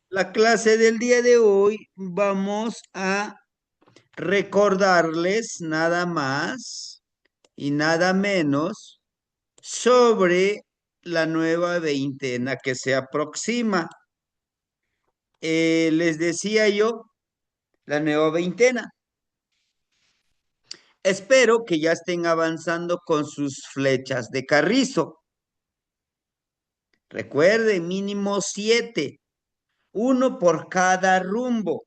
La clase del día de hoy vamos a recordarles nada más y nada menos sobre la nueva veintena que se aproxima. Les decía yo, la nueva veintena. Espero que ya estén avanzando con sus flechas de carrizo. Recuerden, mínimo 7, uno por cada rumbo.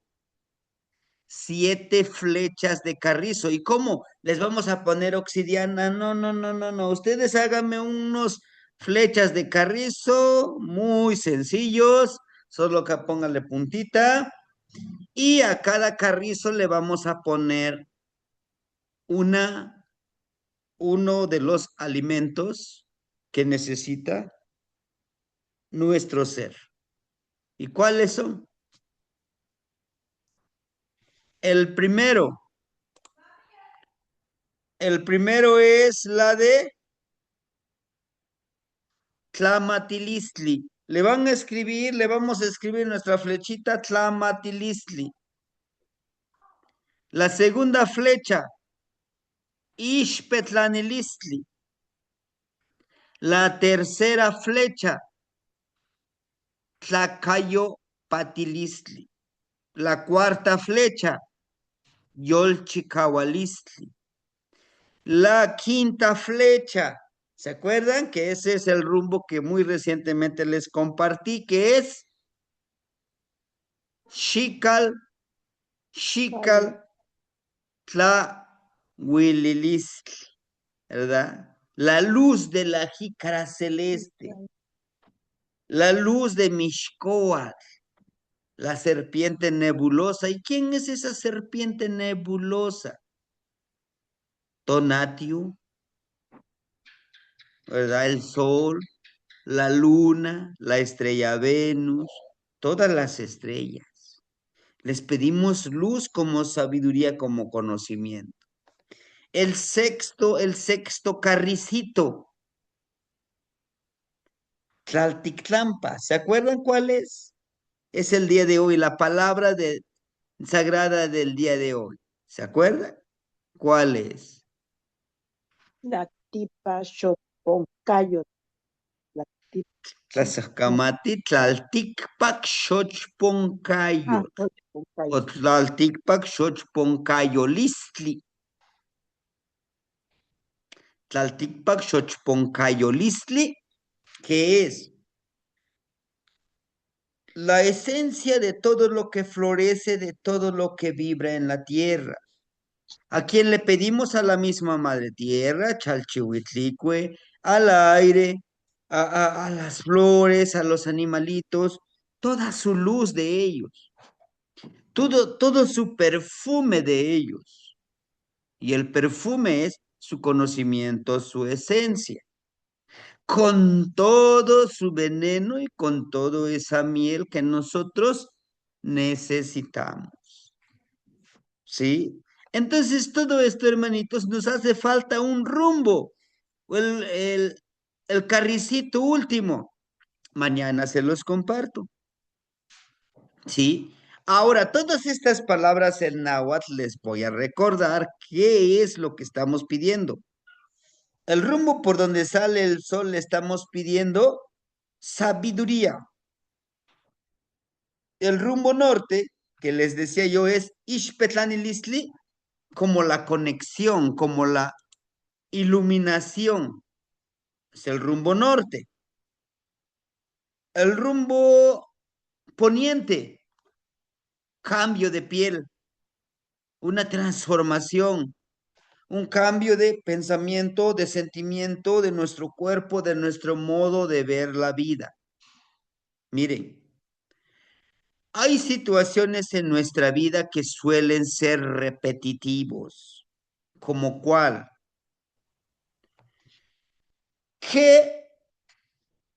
7 flechas de carrizo. ¿Y cómo les vamos a poner obsidiana? No, no, no, no, no. Ustedes háganme unos flechas de carrizo muy sencillos. Solo que pónganle puntita. Y a cada carrizo le vamos a poner una, uno de los alimentos que necesita nuestro ser. ¿Y cuáles son? El primero. El primero es la de Tlamatilistli. Le van a escribir, le vamos a escribir nuestra flechita Tlamatilistli. La segunda flecha, Ishpetlanilistli. La tercera flecha, Tlacayo Patilistli. La cuarta flecha, Yolchicawalistli. La quinta flecha, ¿se acuerdan? Que ese es el rumbo que muy recientemente les compartí, que es Xikal, Xikal, Vale. Tlahuililistli, ¿verdad? La luz de la jícara celeste, la luz de Mixcoatl, la serpiente nebulosa. ¿Y quién es esa serpiente nebulosa? Tonatiuh, ¿verdad? El sol, la luna, la estrella Venus, todas las estrellas. Les pedimos luz como sabiduría, como conocimiento. El sexto carricito, Tlaltictlampa. ¿Se acuerdan cuál es? Es el día de hoy, la palabra sagrada del día de hoy. ¿Se acuerdan? ¿Cuál es? La tipa Shoponcayo. La tipa Tlazacamati, Tlalticpac, Ah, Xochponcayot. O Shoponcayo. Tlalticpac, Xochponcayolistli. Tlalticpac, Xochponcayolistli, que es la esencia de todo lo que florece, de todo lo que vibra en la tierra. ¿A quién le pedimos? A la misma Madre Tierra, Chalchihuitlicue, al aire, a las flores, a los animalitos, toda su luz de ellos, todo su perfume de ellos. Y el perfume es su conocimiento, su esencia, con todo su veneno y con toda esa miel que nosotros necesitamos. ¿Sí? Entonces, todo esto, hermanitos, nos hace falta un rumbo, o el carricito último. Mañana se los comparto, ¿sí? Ahora, todas estas palabras en náhuatl les voy a recordar qué es lo que estamos pidiendo. El rumbo por donde sale el sol le estamos pidiendo sabiduría. El rumbo norte, que les decía yo, es Ixpetlanilistli, como la conexión, como la iluminación, es el rumbo norte. El rumbo poniente, cambio de piel, una transformación, un cambio de pensamiento, de sentimiento de nuestro cuerpo, de nuestro modo de ver la vida. Miren, hay situaciones en nuestra vida que suelen ser repetitivos, como cuál, que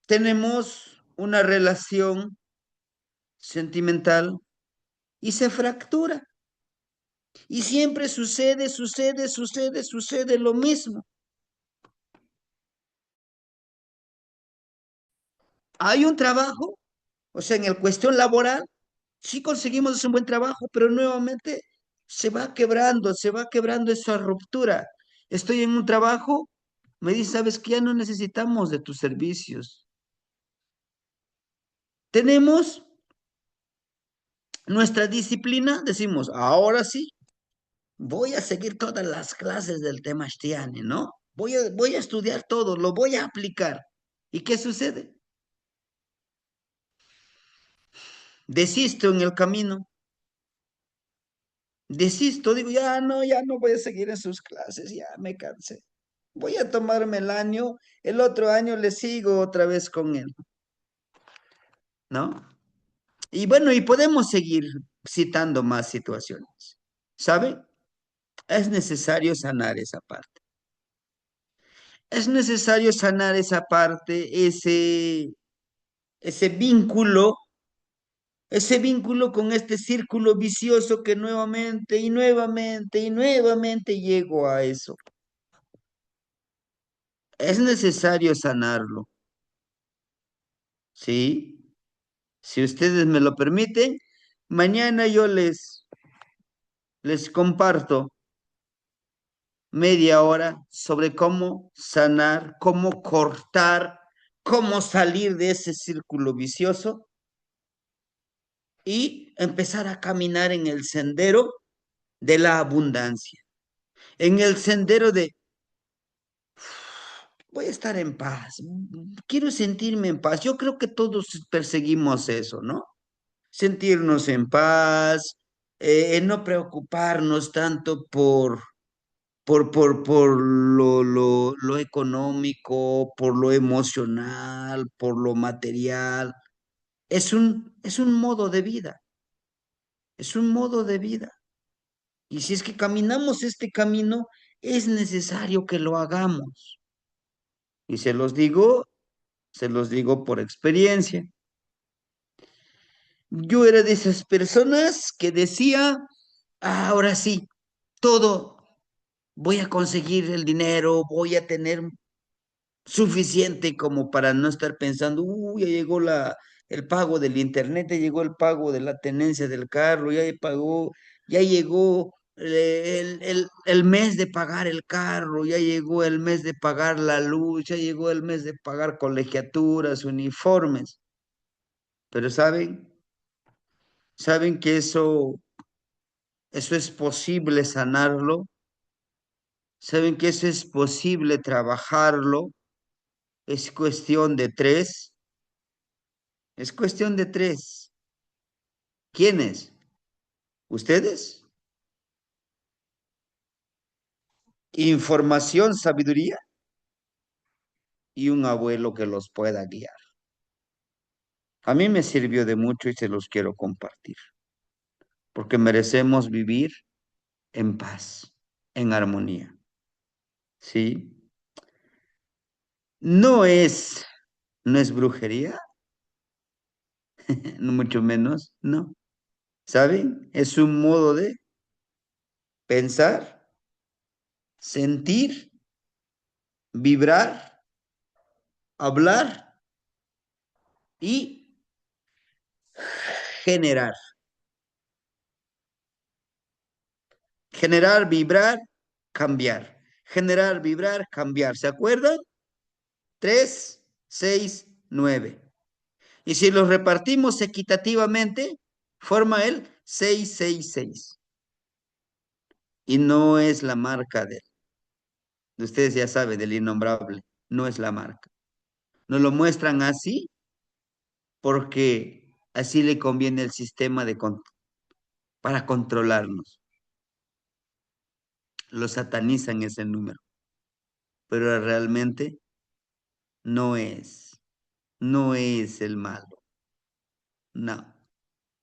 tenemos una relación sentimental y se fractura. Y siempre sucede lo mismo. Hay un trabajo, o sea, en el cuestión laboral, sí conseguimos hacer un buen trabajo, pero nuevamente se va quebrando esa ruptura. Estoy en un trabajo, me dice, sabes que ya no necesitamos de tus servicios. Tenemos nuestra disciplina, decimos, ahora sí, voy a seguir todas las clases del tema Shtiani, ¿no? Voy a estudiar todo, lo voy a aplicar. ¿Y qué sucede? Desisto en el camino, desisto, digo, ya no voy a seguir en sus clases, ya me cansé. Voy a tomarme el año, el otro año le sigo otra vez con él, ¿no? Y bueno, y podemos seguir citando más situaciones, ¿sabe? Es necesario sanar esa parte. Es necesario sanar esa parte, ese vínculo, ese vínculo con este círculo vicioso que nuevamente y nuevamente y nuevamente llego a eso. Es necesario sanarlo, ¿sí? Si ustedes me lo permiten, mañana yo les comparto media hora sobre cómo sanar, cómo cortar, cómo salir de ese círculo vicioso y empezar a caminar en el sendero de la abundancia, en el sendero de voy a estar en paz, quiero sentirme en paz. Yo creo que todos perseguimos eso, ¿no? Sentirnos en paz, no preocuparnos tanto por lo económico, por lo emocional, por lo material. Es un modo de vida, es un modo de vida. Y si es que caminamos este camino, es necesario que lo hagamos. Y se los digo por experiencia. Yo era de esas personas que decía, "Ah, ahora sí, todo, voy a conseguir el dinero, voy a tener suficiente como para no estar pensando, ya llegó el pago del internet, ya llegó el pago de la tenencia del carro, ya llegó el mes de pagar el carro, ya llegó el mes de pagar la luz, ya llegó el mes de pagar colegiaturas, uniformes. Pero saben que eso es posible sanarlo, saben que eso es posible trabajarlo, es cuestión de tres. Es cuestión de tres. ¿Quiénes? ¿Ustedes? Información, sabiduría y un abuelo que los pueda guiar. A mí me sirvió de mucho y se los quiero compartir, porque merecemos vivir en paz, en armonía. ¿Sí? No es, no es brujería, no mucho menos, no. ¿Saben? Es un modo de pensar, sentir, vibrar, hablar y generar. Generar, vibrar, cambiar. Generar, vibrar, cambiar. ¿Se acuerdan? 3, 6, 9. Y si los repartimos equitativamente, forma el 666. Y no es la marca de ustedes ya saben, del innombrable. No es la marca. Nos lo muestran así porque así le conviene el sistema para controlarnos. Lo satanizan ese número, pero realmente no es, no es el malo. No,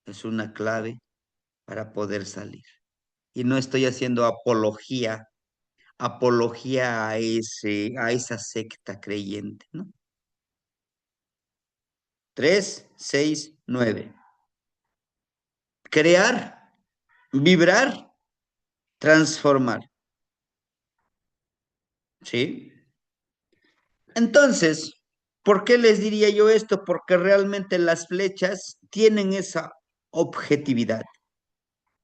es una clave para poder salir. Y no estoy haciendo apología a esa secta creyente, ¿no? 3, 6, 9. Crear, vibrar, transformar, ¿sí? Entonces, ¿Por qué les diría yo esto? Porque realmente las flechas tienen esa objetividad.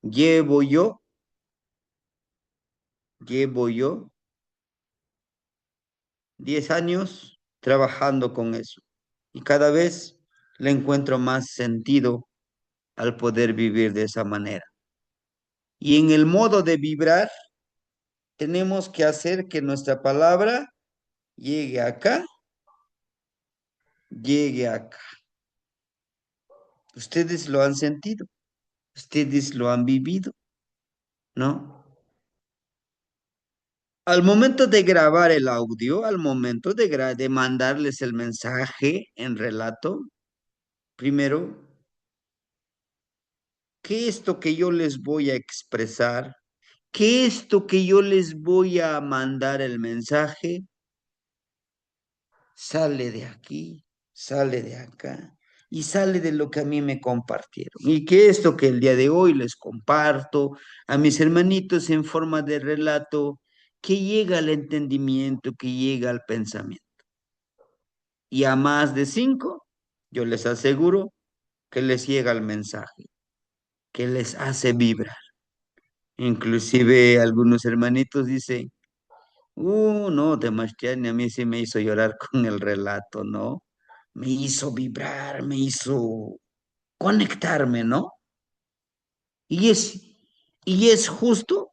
Llevo yo, llevo yo 10 años trabajando con eso y cada vez le encuentro más sentido al poder vivir de esa manera. Y en el modo de vibrar, tenemos que hacer que nuestra palabra llegue acá, llegue acá. Ustedes lo han sentido, ustedes lo han vivido, ¿no? Al momento de grabar el audio, al momento de mandarles el mensaje en relato, primero, ¿qué esto que yo les voy a expresar? ¿Qué esto que yo les voy a mandar el mensaje? Sale de aquí, sale de acá y sale de lo que a mí me compartieron. Y que esto que el día de hoy les comparto a mis hermanitos en forma de relato, que llega al entendimiento, que llega al pensamiento. Y a más de 5, yo les aseguro que les llega el mensaje, que les hace vibrar. Inclusive algunos hermanitos dicen, no, Temastiani, a mí sí me hizo llorar con el relato, ¿no? Me hizo vibrar, me hizo conectarme, ¿no? Y es, y es justo,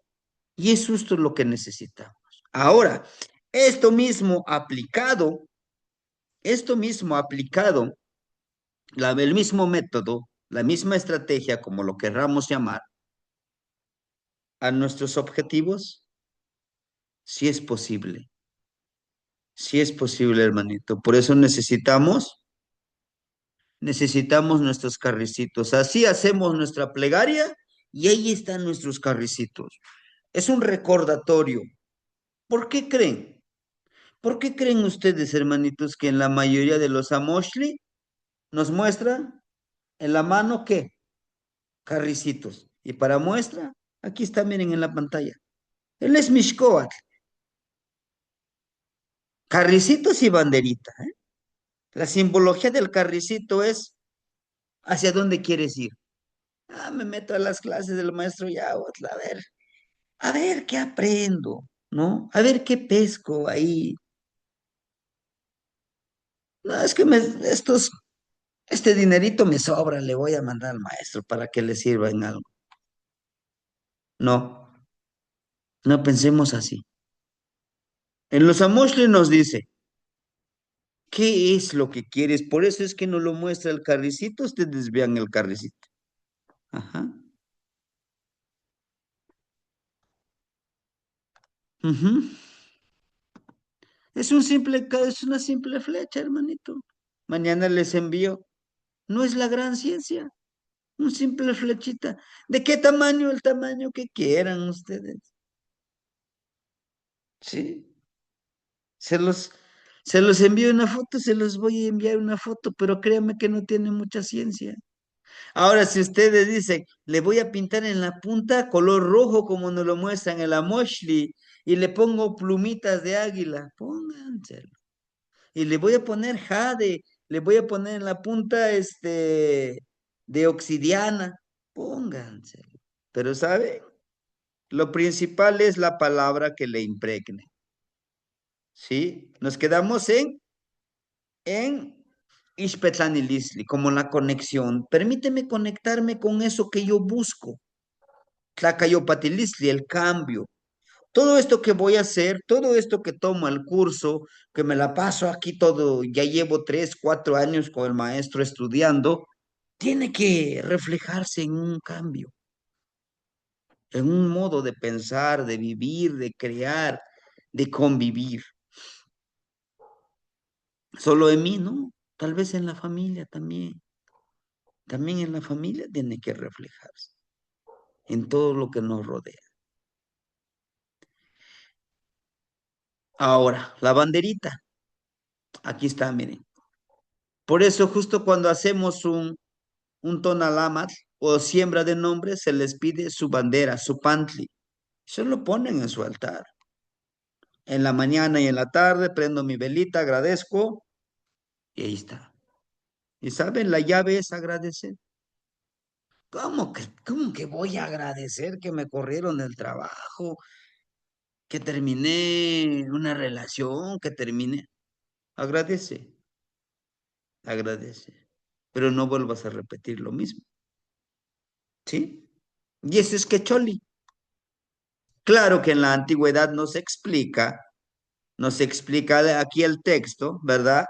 y es justo lo que necesitamos. Ahora, esto mismo aplicado, el mismo método, la misma estrategia, como lo querramos llamar, a nuestros objetivos, sí es posible, hermanito. Por eso necesitamos nuestros carricitos. Así hacemos nuestra plegaria y ahí están nuestros carricitos. Es un recordatorio. ¿Por qué creen? ¿Por qué creen ustedes, hermanitos, que en la mayoría de los amoshli nos muestran en la mano qué? Carricitos. Y para muestra, aquí está, miren en la pantalla. Él es Mishkoatl. Carricitos y banderita, ¿eh? La simbología del carricito es hacia dónde quieres ir. Me meto a las clases del maestro Yahuatl, a ver qué aprendo, ¿no? A ver qué pesco ahí. No, es que este dinerito me sobra, le voy a mandar al maestro para que le sirva en algo. No, no pensemos así. En los Amoshli nos dice, ¿qué es lo que quieres? Por eso es que no lo muestra el carricito, ustedes vean el carricito. Ajá. Ujú. Es una simple flecha, hermanito. Mañana les envío. No es la gran ciencia, un simple flechita. ¿De qué tamaño? El tamaño que quieran ustedes. Sí. Se los, se los envío una foto, se los voy a enviar una foto, pero créanme que no tiene mucha ciencia. Ahora, si ustedes dicen, le voy a pintar en la punta color rojo como nos lo muestran en la Moshli y le pongo plumitas de águila, pónganselo. Y le voy a poner jade, le voy a poner en la punta de obsidiana, pónganselo. Pero ¿sabe? Lo principal es la palabra que le impregne, ¿sí? Nos quedamos en Ixpetlanilisli, como la conexión. Permíteme conectarme con eso que yo busco. Tlacayopatilistli, el cambio. Todo esto que voy a hacer, todo esto que tomo el curso, que me la paso aquí todo, ya llevo 3, 4 años con el maestro estudiando, tiene que reflejarse en un cambio, en un modo de pensar, de vivir, de crear, de convivir. Solo en mí, ¿no? Tal vez en la familia también. También en la familia tiene que reflejarse, en todo lo que nos rodea. Ahora, la banderita, aquí está, miren. Por eso justo cuando hacemos un tonalamat o siembra de nombres, se les pide su bandera, su pantli. Se lo ponen en su altar. En la mañana y en la tarde prendo mi velita, agradezco. Y ahí está. ¿Y saben? La llave es agradecer. Cómo que voy a agradecer que me corrieron del trabajo, que terminé una relación, que terminé? Agradece, agradece. Pero no vuelvas a repetir lo mismo. ¿Sí? Y ese es Quecholi. Claro que en la antigüedad nos explica aquí el texto, ¿verdad?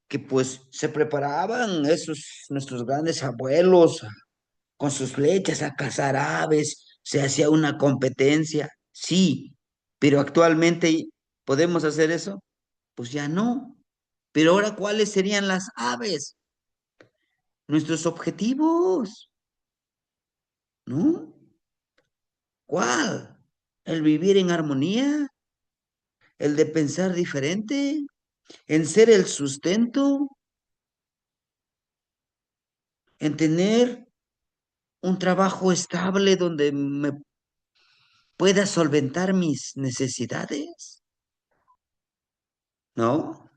Que pues se preparaban esos, nuestros grandes abuelos con sus flechas a cazar aves, se hacía una competencia, sí, pero actualmente ¿podemos hacer eso? Pues ya no. Pero ahora, ¿cuáles serían las aves? Nuestros objetivos, ¿no? ¿Cuál? ¿El vivir en armonía? ¿El de pensar diferente? ¿En ser el sustento? ¿En tener un trabajo estable donde me pueda solventar mis necesidades? ¿No?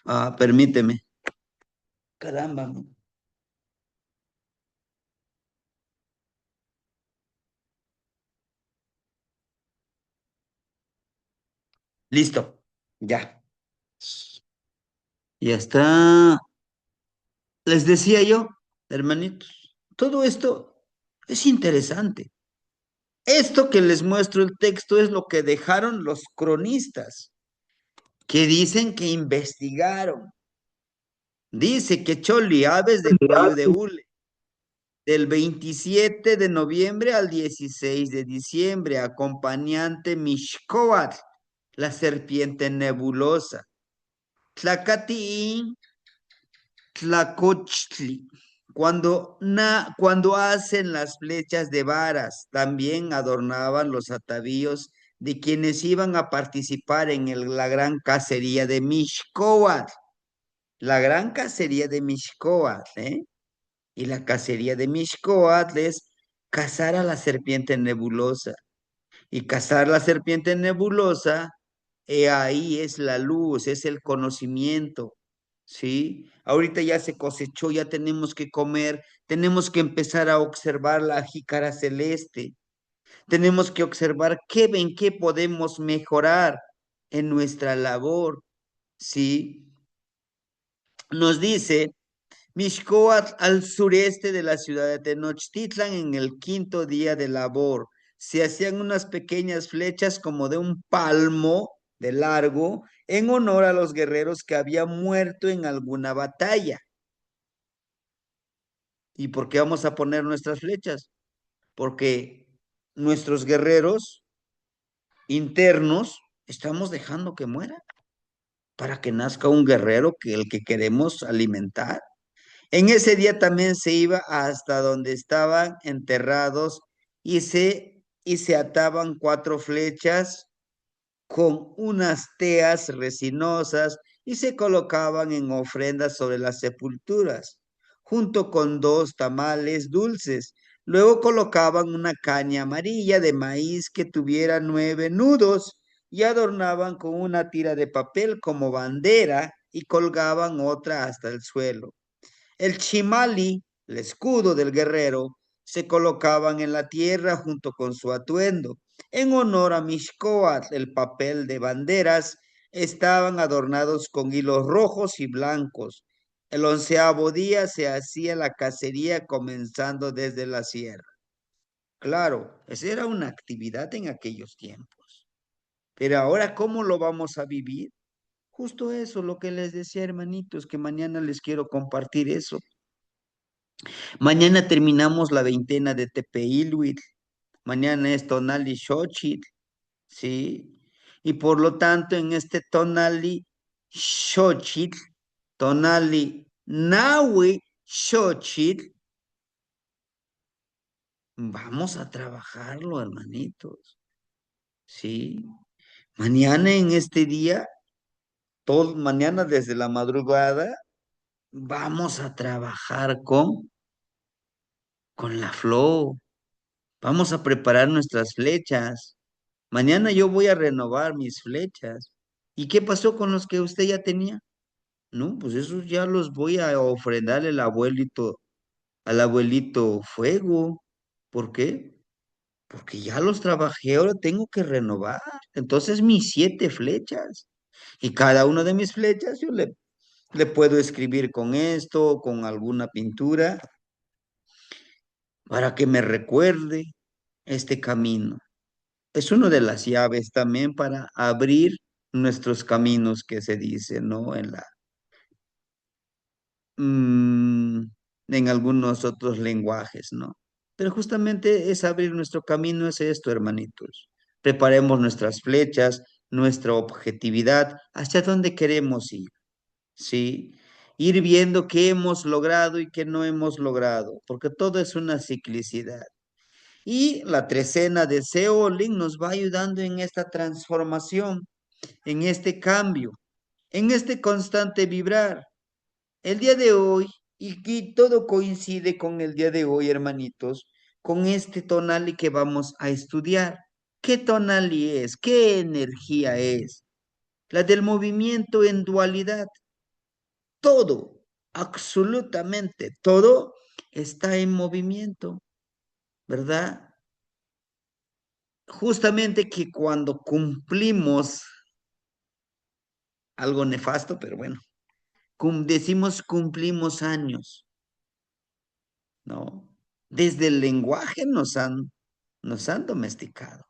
Ah, permíteme. Caramba. Listo. Ya. Ya está. Les decía yo, hermanitos, todo esto es interesante. Esto que les muestro el texto es lo que dejaron los cronistas, que dicen que investigaron. Dice que Choli, aves de cuello de hule, del 27 de noviembre al 16 de diciembre, acompañante Mishkoat, la serpiente nebulosa. Tlacati Tlacochtli, cuando hacen las flechas de varas, también adornaban los atavíos de quienes iban a participar en la gran cacería de Mixcoatl. La gran cacería de Mixcoatl, ¿eh? Y la cacería de Mixcoatl es cazar a la serpiente nebulosa. Y cazar la serpiente nebulosa, ahí es la luz, es el conocimiento, ¿sí? Ahorita ya se cosechó, ya tenemos que comer, tenemos que empezar a observar la jícara celeste, tenemos que observar qué ven, qué podemos mejorar en nuestra labor, ¿sí? Nos dice Mixcoatl al sureste de la ciudad de Tenochtitlan en el quinto día de labor. Se hacían unas pequeñas flechas como de un palmo de largo en honor a los guerreros que habían muerto en alguna batalla. ¿Y por qué vamos a poner nuestras flechas? Porque nuestros guerreros internos estamos dejando que mueran para que nazca un guerrero que el que queremos alimentar. En ese día también se iba hasta donde estaban enterrados y se ataban cuatro flechas con unas teas resinosas y se colocaban en ofrendas sobre las sepulturas, junto con dos tamales dulces. Luego colocaban una caña amarilla de maíz que tuviera 9 nudos y adornaban con una tira de papel como bandera y colgaban otra hasta el suelo. El chimali, el escudo del guerrero, se colocaban en la tierra junto con su atuendo. En honor a Mixcoatl, el papel de banderas estaban adornados con hilos rojos y blancos. El 11º día se hacía la cacería comenzando desde la sierra. Claro, esa era una actividad en aquellos tiempos. Pero ahora, ¿cómo lo vamos a vivir? Justo eso, lo que les decía, hermanitos, que mañana les quiero compartir eso. Mañana terminamos la veintena de Tepeilhuitl. Mañana es Tonali Xochitl, ¿sí? Y por lo tanto, en este Tonali Xochitl, Tonali Nahui Xochitl, vamos a trabajarlo, hermanitos, ¿sí? Mañana en este día, todo, mañana desde la madrugada, vamos a trabajar con la flor. Vamos a preparar nuestras flechas. Mañana yo voy a renovar mis flechas. ¿Y qué pasó con los que usted ya tenía? No, pues esos ya los voy a ofrendar al abuelito fuego. ¿Por qué? Porque ya los trabajé, ahora tengo que renovar. Entonces mis 7 flechas. Y cada una de mis flechas le puedo escribir con esto, con alguna pintura, para que me recuerde este camino. Es una de las llaves también para abrir nuestros caminos que se dice, ¿no? Mm, en algunos otros lenguajes, ¿no? Pero justamente es abrir nuestro camino, es esto, hermanitos. Preparemos nuestras flechas, nuestra objetividad, hacia dónde queremos ir, ¿sí? Ir viendo qué hemos logrado y qué no hemos logrado, porque todo es una ciclicidad. Y la trecena de Seolin nos va ayudando en esta transformación, en este cambio, en este constante vibrar. El día de hoy, y todo coincide con el día de hoy, hermanitos, con este tonali que vamos a estudiar. ¿Qué tonali es? ¿Qué energía es? La del movimiento en dualidad. Todo, absolutamente todo está en movimiento, ¿verdad? Justamente que cuando cumplimos algo nefasto, pero bueno, decimos cumplimos años, ¿no? Desde el lenguaje nos han domesticado.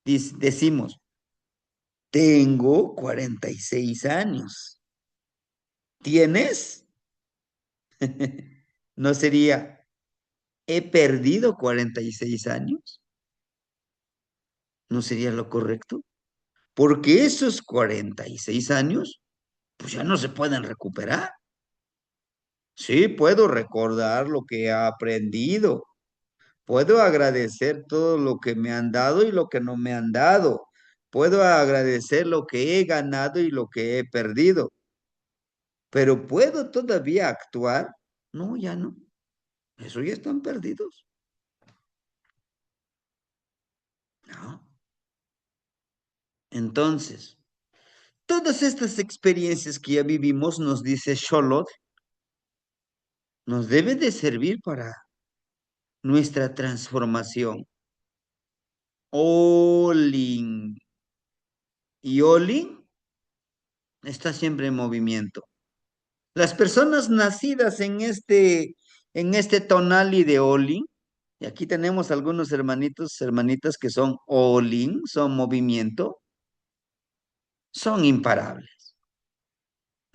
Decimos, tengo 46 años. ¿Tienes? ¿No sería, he perdido 46 años? ¿No sería lo correcto? Porque esos 46 años, pues ya no se pueden recuperar. Sí, puedo recordar lo que he aprendido. Puedo agradecer todo lo que me han dado y lo que no me han dado. Puedo agradecer lo que he ganado y lo que he perdido. Pero ¿puedo todavía actuar? No, ya no. Eso ya están perdidos. No. Entonces, todas estas experiencias que ya vivimos, nos dice Sholot, nos deben de servir para nuestra transformación. Olin. Y Olin está siempre en movimiento. Las personas nacidas en este tonali de Olin, y aquí tenemos algunos hermanitos, hermanitas que son Olin, son movimiento, son imparables,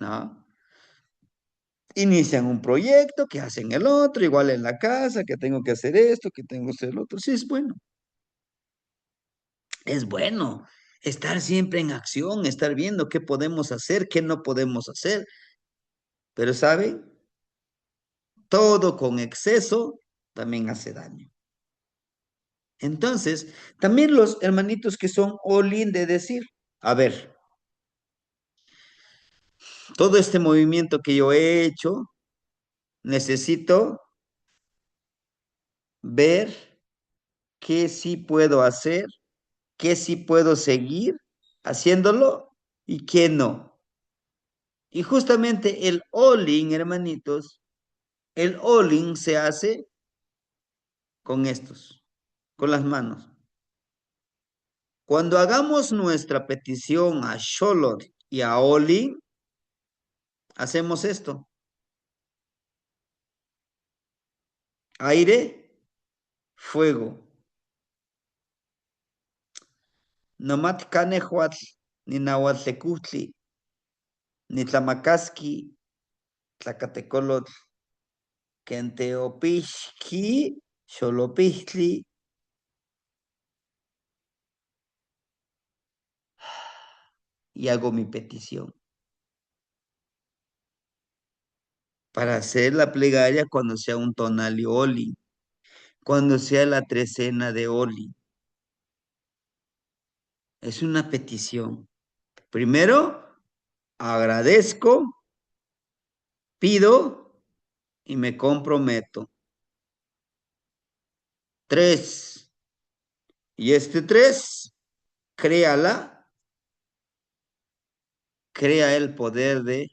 ¿no? Inician un proyecto, que hacen el otro, igual en la casa, que tengo que hacer esto, que tengo que hacer el otro. Sí, es bueno estar siempre en acción, estar viendo qué podemos hacer, qué no podemos hacer. Pero, ¿saben? Todo con exceso también hace daño. Entonces, también los hermanitos que son all-in de decir, a ver, todo este movimiento que yo he hecho, necesito ver qué sí puedo hacer, qué sí puedo seguir haciéndolo y qué no. Y justamente el all-in, hermanitos, el all-in se hace con estos, con las manos. Cuando hagamos nuestra petición a Sholot y a Olin, hacemos esto. Aire, fuego. Nomat canejuatl, ni nahuatlecutli, ni tlamacasqui, tlacatecolotl, kenteopixqui, xolopixtli. Y hago mi petición para hacer la plegaria cuando sea un tonali Oli, cuando sea la trecena de Oli. Es una petición. Primero, agradezco, pido y me comprometo. 3. Y este 3, créala, crea el poder de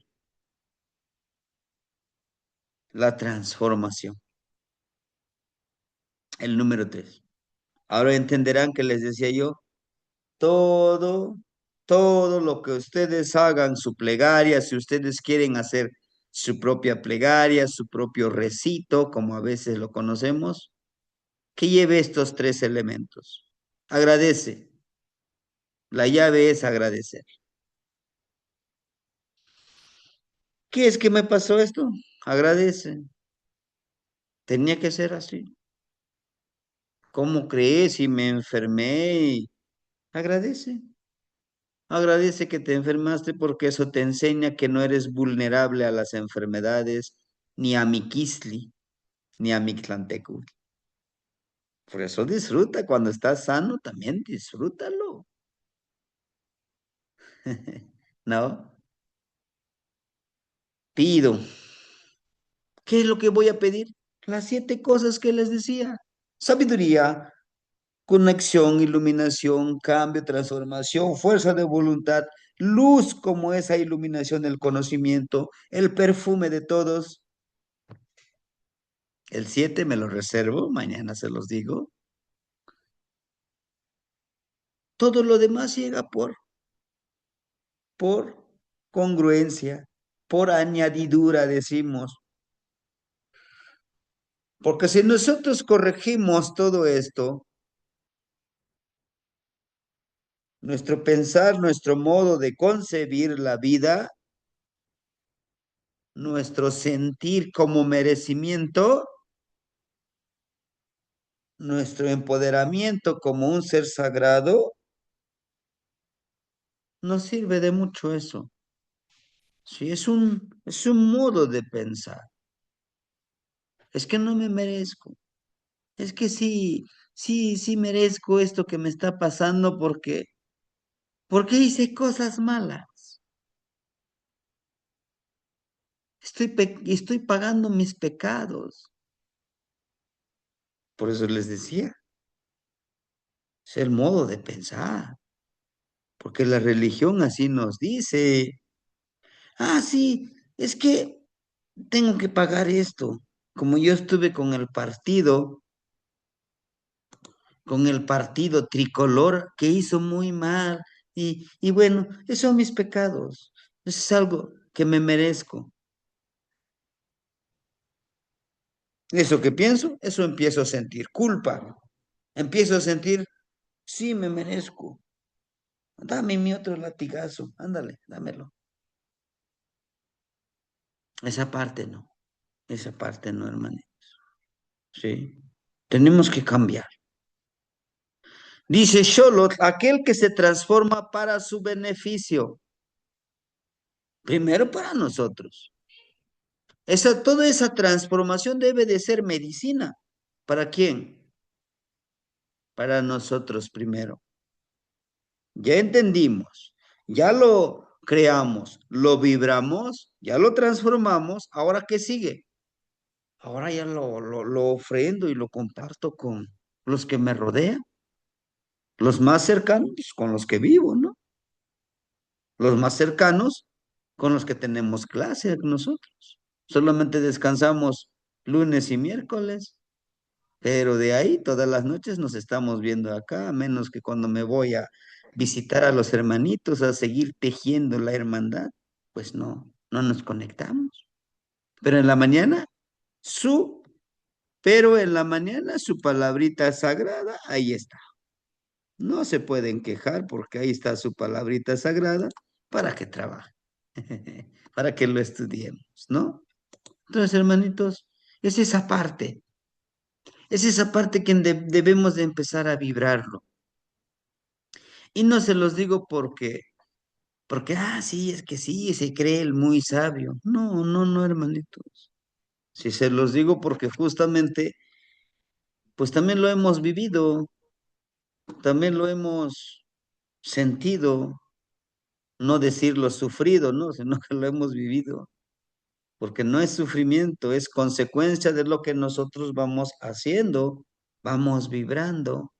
la transformación. El número 3. Ahora entenderán que les decía yo, todo, todo lo que ustedes hagan, su plegaria, si ustedes quieren hacer su propia plegaria, su propio recito, como a veces lo conocemos, que lleve estos 3 elementos. Agradece. La llave es agradecer. ¿Qué es que me pasó esto? Agradece. Tenía que ser así. ¿Cómo crees si me enfermé? Agradece. Agradece que te enfermaste porque eso te enseña que no eres vulnerable a las enfermedades, ni a Miquisli, ni a Mictlantecutli. Por eso disfruta cuando estás sano, también disfrútalo. ¿No? Pido. ¿Qué es lo que voy a pedir? Las 7 cosas que les decía. Sabiduría, conexión, iluminación, cambio, transformación, fuerza de voluntad, luz como esa iluminación del conocimiento, el perfume de todos. El 7 me lo reservo, mañana se los digo. Todo lo demás llega por congruencia, por añadidura, decimos. Porque si nosotros corregimos todo esto, nuestro pensar, nuestro modo de concebir la vida, nuestro sentir como merecimiento, nuestro empoderamiento como un ser sagrado, nos sirve de mucho eso. Sí, es un modo de pensar. Es que no me merezco. Es que sí, sí, sí merezco esto que me está pasando porque hice cosas malas. Estoy pagando mis pecados. Por eso les decía, es el modo de pensar. Porque la religión así nos dice. Ah, sí, es que tengo que pagar esto. Como yo estuve con el partido tricolor que hizo muy mal. Y bueno, esos son mis pecados. Eso es algo que me merezco. Eso que pienso, eso empiezo a sentir culpa. Empiezo a sentir, sí, me merezco. Dame mi otro latigazo. Ándale, dámelo. Esa parte no. Esa parte no, hermano. Sí. Tenemos que cambiar. Dice Sholot, aquel que se transforma para su beneficio. Primero para nosotros. Toda esa transformación debe de ser medicina. ¿Para quién? Para nosotros primero. Ya entendimos, ya lo creamos, lo vibramos, ya lo transformamos. ¿Ahora qué sigue? Ahora ya lo ofrendo y lo comparto con los que me rodean, los más cercanos con los que vivo, ¿no? Los más cercanos con los que tenemos clase nosotros. Solamente descansamos lunes y miércoles, pero de ahí todas las noches nos estamos viendo acá, a menos que cuando me voy a visitar a los hermanitos, a seguir tejiendo la hermandad, pues no, no nos conectamos. Pero en la mañana, su, pero en la mañana su palabrita sagrada, ahí está. No se pueden quejar porque ahí está su palabrita sagrada para que trabaje, para que lo estudiemos, ¿no? Entonces, hermanitos, es esa parte que debemos de empezar a vibrarlo. Y no se los digo sí, es que sí, se cree el muy sabio. No, no, no, hermanitos. Si se los digo porque justamente, pues también lo hemos vivido, también lo hemos sentido, no decirlo sufrido, ¿no? Sino que lo hemos vivido. Porque no es sufrimiento, es consecuencia de lo que nosotros vamos haciendo, vamos vibrando,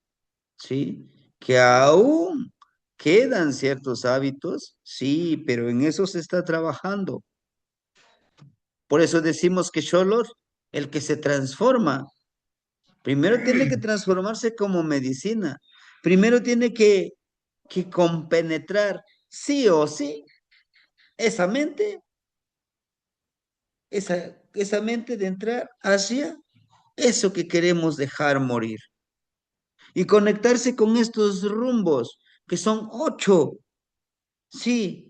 ¿sí? Que aún quedan ciertos hábitos, sí, pero en eso se está trabajando. Por eso decimos que Xolos, el que se transforma, primero tiene que transformarse como medicina. Primero tiene que compenetrar, sí o sí, esa mente, esa mente de entrar hacia eso que queremos dejar morir. Y conectarse con estos rumbos, que son 8, sí,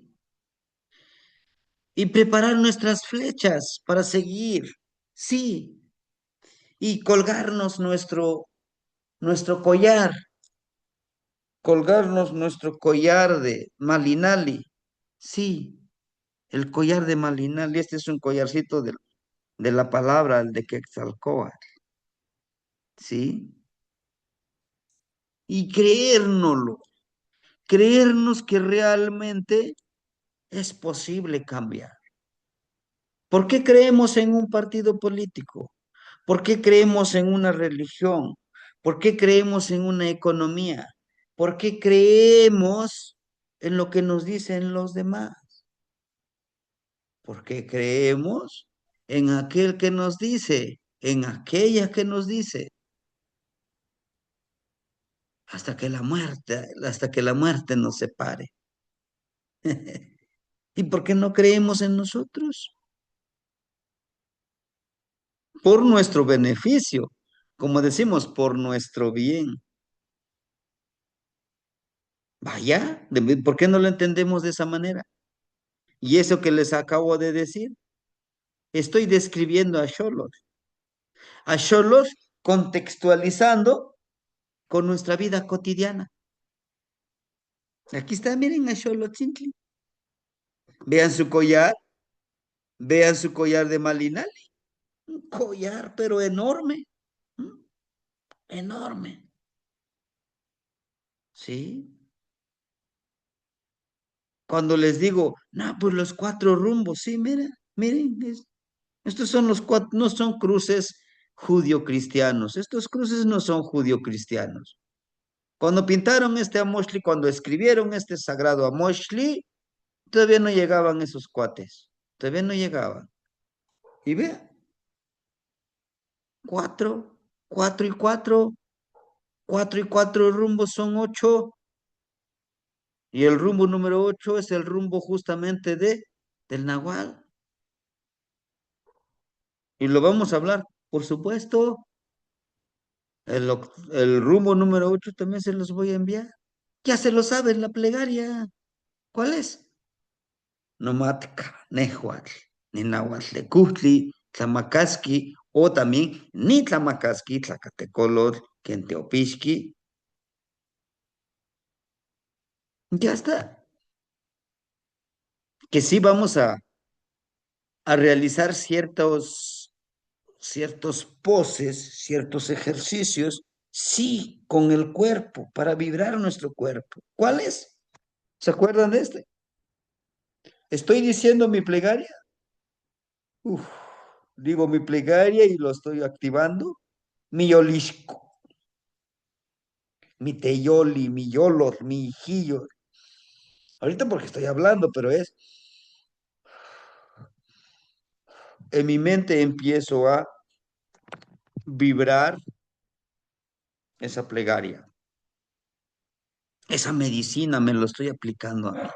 y preparar nuestras flechas para seguir, sí, y colgarnos colgarnos nuestro collar de Malinali, sí, el collar de Malinali, este es un collarcito de la palabra, el de Quetzalcóatl, sí, y creérnoslo, creernos que realmente es posible cambiar. ¿Por qué creemos en un partido político? ¿Por qué creemos en una religión? ¿Por qué creemos en una economía? ¿Por qué creemos en lo que nos dicen los demás? ¿Por qué creemos en aquel que nos dice, en aquella que nos dice, hasta que la muerte nos separe? ¿Y por qué no creemos en nosotros? Por nuestro beneficio, como decimos, por nuestro bien. Vaya, ¿por qué no lo entendemos de esa manera? Y eso que les acabo de decir, estoy describiendo a Xolos contextualizando con nuestra vida cotidiana. Aquí está, miren a Xolotzintli. Vean su collar, vean su collar de Malinali. Un collar, pero enorme, ¿m? Enorme, ¿sí? Cuando les digo, no, pues los 4 rumbos, sí, miren, estos son los 4, no son cruces judio-cristianos, estos cruces no son judio-cristianos. Cuando pintaron este Amoshli, cuando escribieron este sagrado Amoshli, todavía no llegaban esos cuates, todavía no llegaban. Y vea, 4, 4 y 4, 4 y 4 rumbos son 8, y el rumbo número 8 es el rumbo justamente del Nahual. Y lo vamos a hablar, por supuesto, el rumbo número 8 también se los voy a enviar. Ya se lo saben, la plegaria. ¿Cuál es? Nomatka, Nehuatl, Ninahuatlekuhtli, Tlamakaski, o también Nitlamakaski, Tlacatecolor, Kenteopixqui. Ya está. Que sí vamos a realizar ciertos poses, ciertos ejercicios, sí, con el cuerpo, para vibrar nuestro cuerpo. ¿Cuál es? ¿Se acuerdan de este? Estoy diciendo mi plegaria. Uf, digo mi plegaria y lo estoy activando. Mi yolisco, mi teyoli, mi yolor, mi hijillo. Ahorita porque estoy hablando, pero en mi mente empiezo a vibrar esa plegaria. Esa medicina me lo estoy aplicando a mí.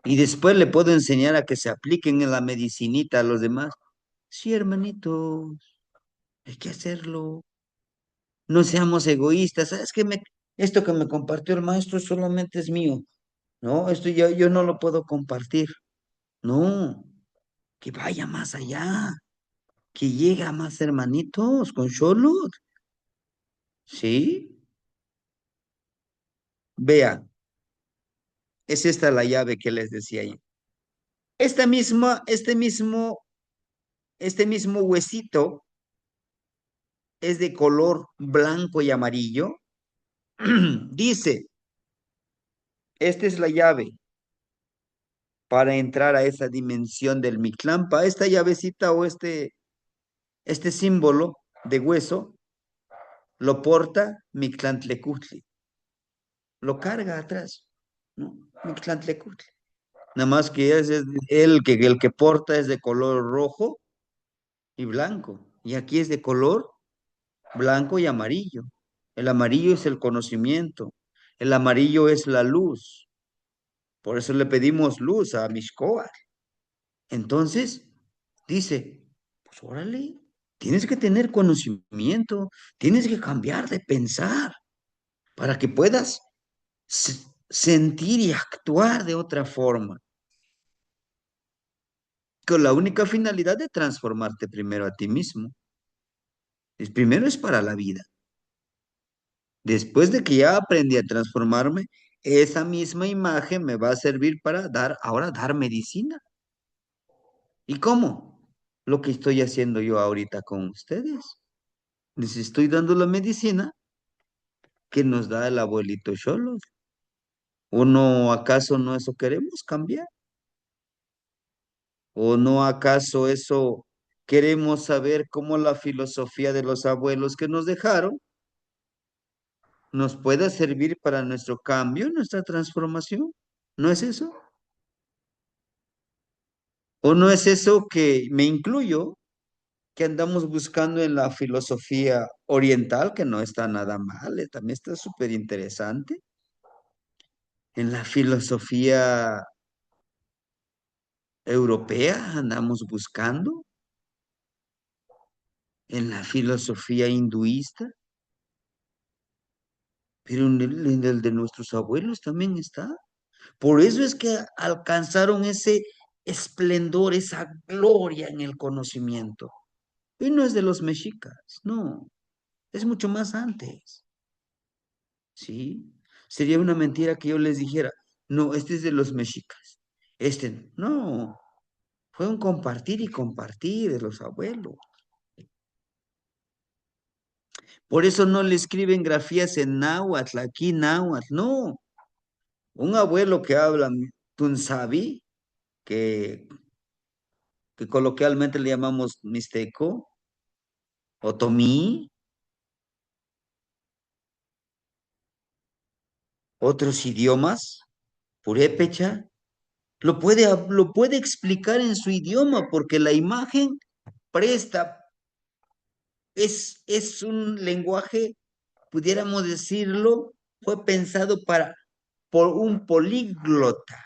Y después le puedo enseñar a que se apliquen en la medicinita a los demás. Sí, hermanitos, hay que hacerlo. No seamos egoístas. ¿Sabes qué? Esto que me compartió el maestro solamente es mío. No, esto yo no lo puedo compartir. No, que vaya más allá, que llegue a más hermanitos con Xolotl. ¿Sí? Vean, es esta la llave que les decía yo. Esta misma, este mismo huesito es de color blanco y amarillo. Dice, esta es la llave para entrar a esa dimensión del Mictlampa. Esta llavecita o este símbolo de hueso lo porta Mictlantlecutli. Lo carga atrás, ¿no? Mictlantlecutli. Nada más que es el que porta es de color rojo y blanco. Y aquí es de color blanco y amarillo. El amarillo es el conocimiento. El amarillo es la luz. Por eso le pedimos luz a Mishkoa. Entonces, dice, pues órale, tienes que tener conocimiento, tienes que cambiar de pensar para que puedas sentir y actuar de otra forma, con la única finalidad de transformarte primero a ti mismo. Primero es para la vida. Después de que ya aprendí a transformarme, esa misma imagen me va a servir para ahora dar medicina. ¿Y cómo? Lo que estoy haciendo yo ahorita con ustedes. Les estoy dando la medicina que nos da el abuelito Xolos. ¿O no acaso no eso queremos cambiar? ¿O no acaso eso queremos saber cómo la filosofía de los abuelos que nos dejaron nos pueda servir para nuestro cambio, nuestra transformación? ¿No es eso? ¿O no es eso que me incluyo, que andamos buscando en la filosofía oriental, que no está nada mal, también está súper interesante? En la filosofía europea andamos buscando, en la filosofía hinduista, pero en el de nuestros abuelos también está. Por eso es que alcanzaron ese esplendor, esa gloria en el conocimiento. Y no es de los mexicas, no, es mucho más antes, ¿sí? Sería una mentira que yo les dijera, no, este es de los mexicas. No, fue un compartir y compartir de los abuelos. Por eso no le escriben grafías en náhuatl, aquí náhuatl, no. Un abuelo que habla tunsabi, que, que coloquialmente le llamamos mixteco, otomí, otros idiomas, purépecha, lo puede explicar en su idioma, porque la imagen presta, es un lenguaje, pudiéramos decirlo, fue pensado por un políglota,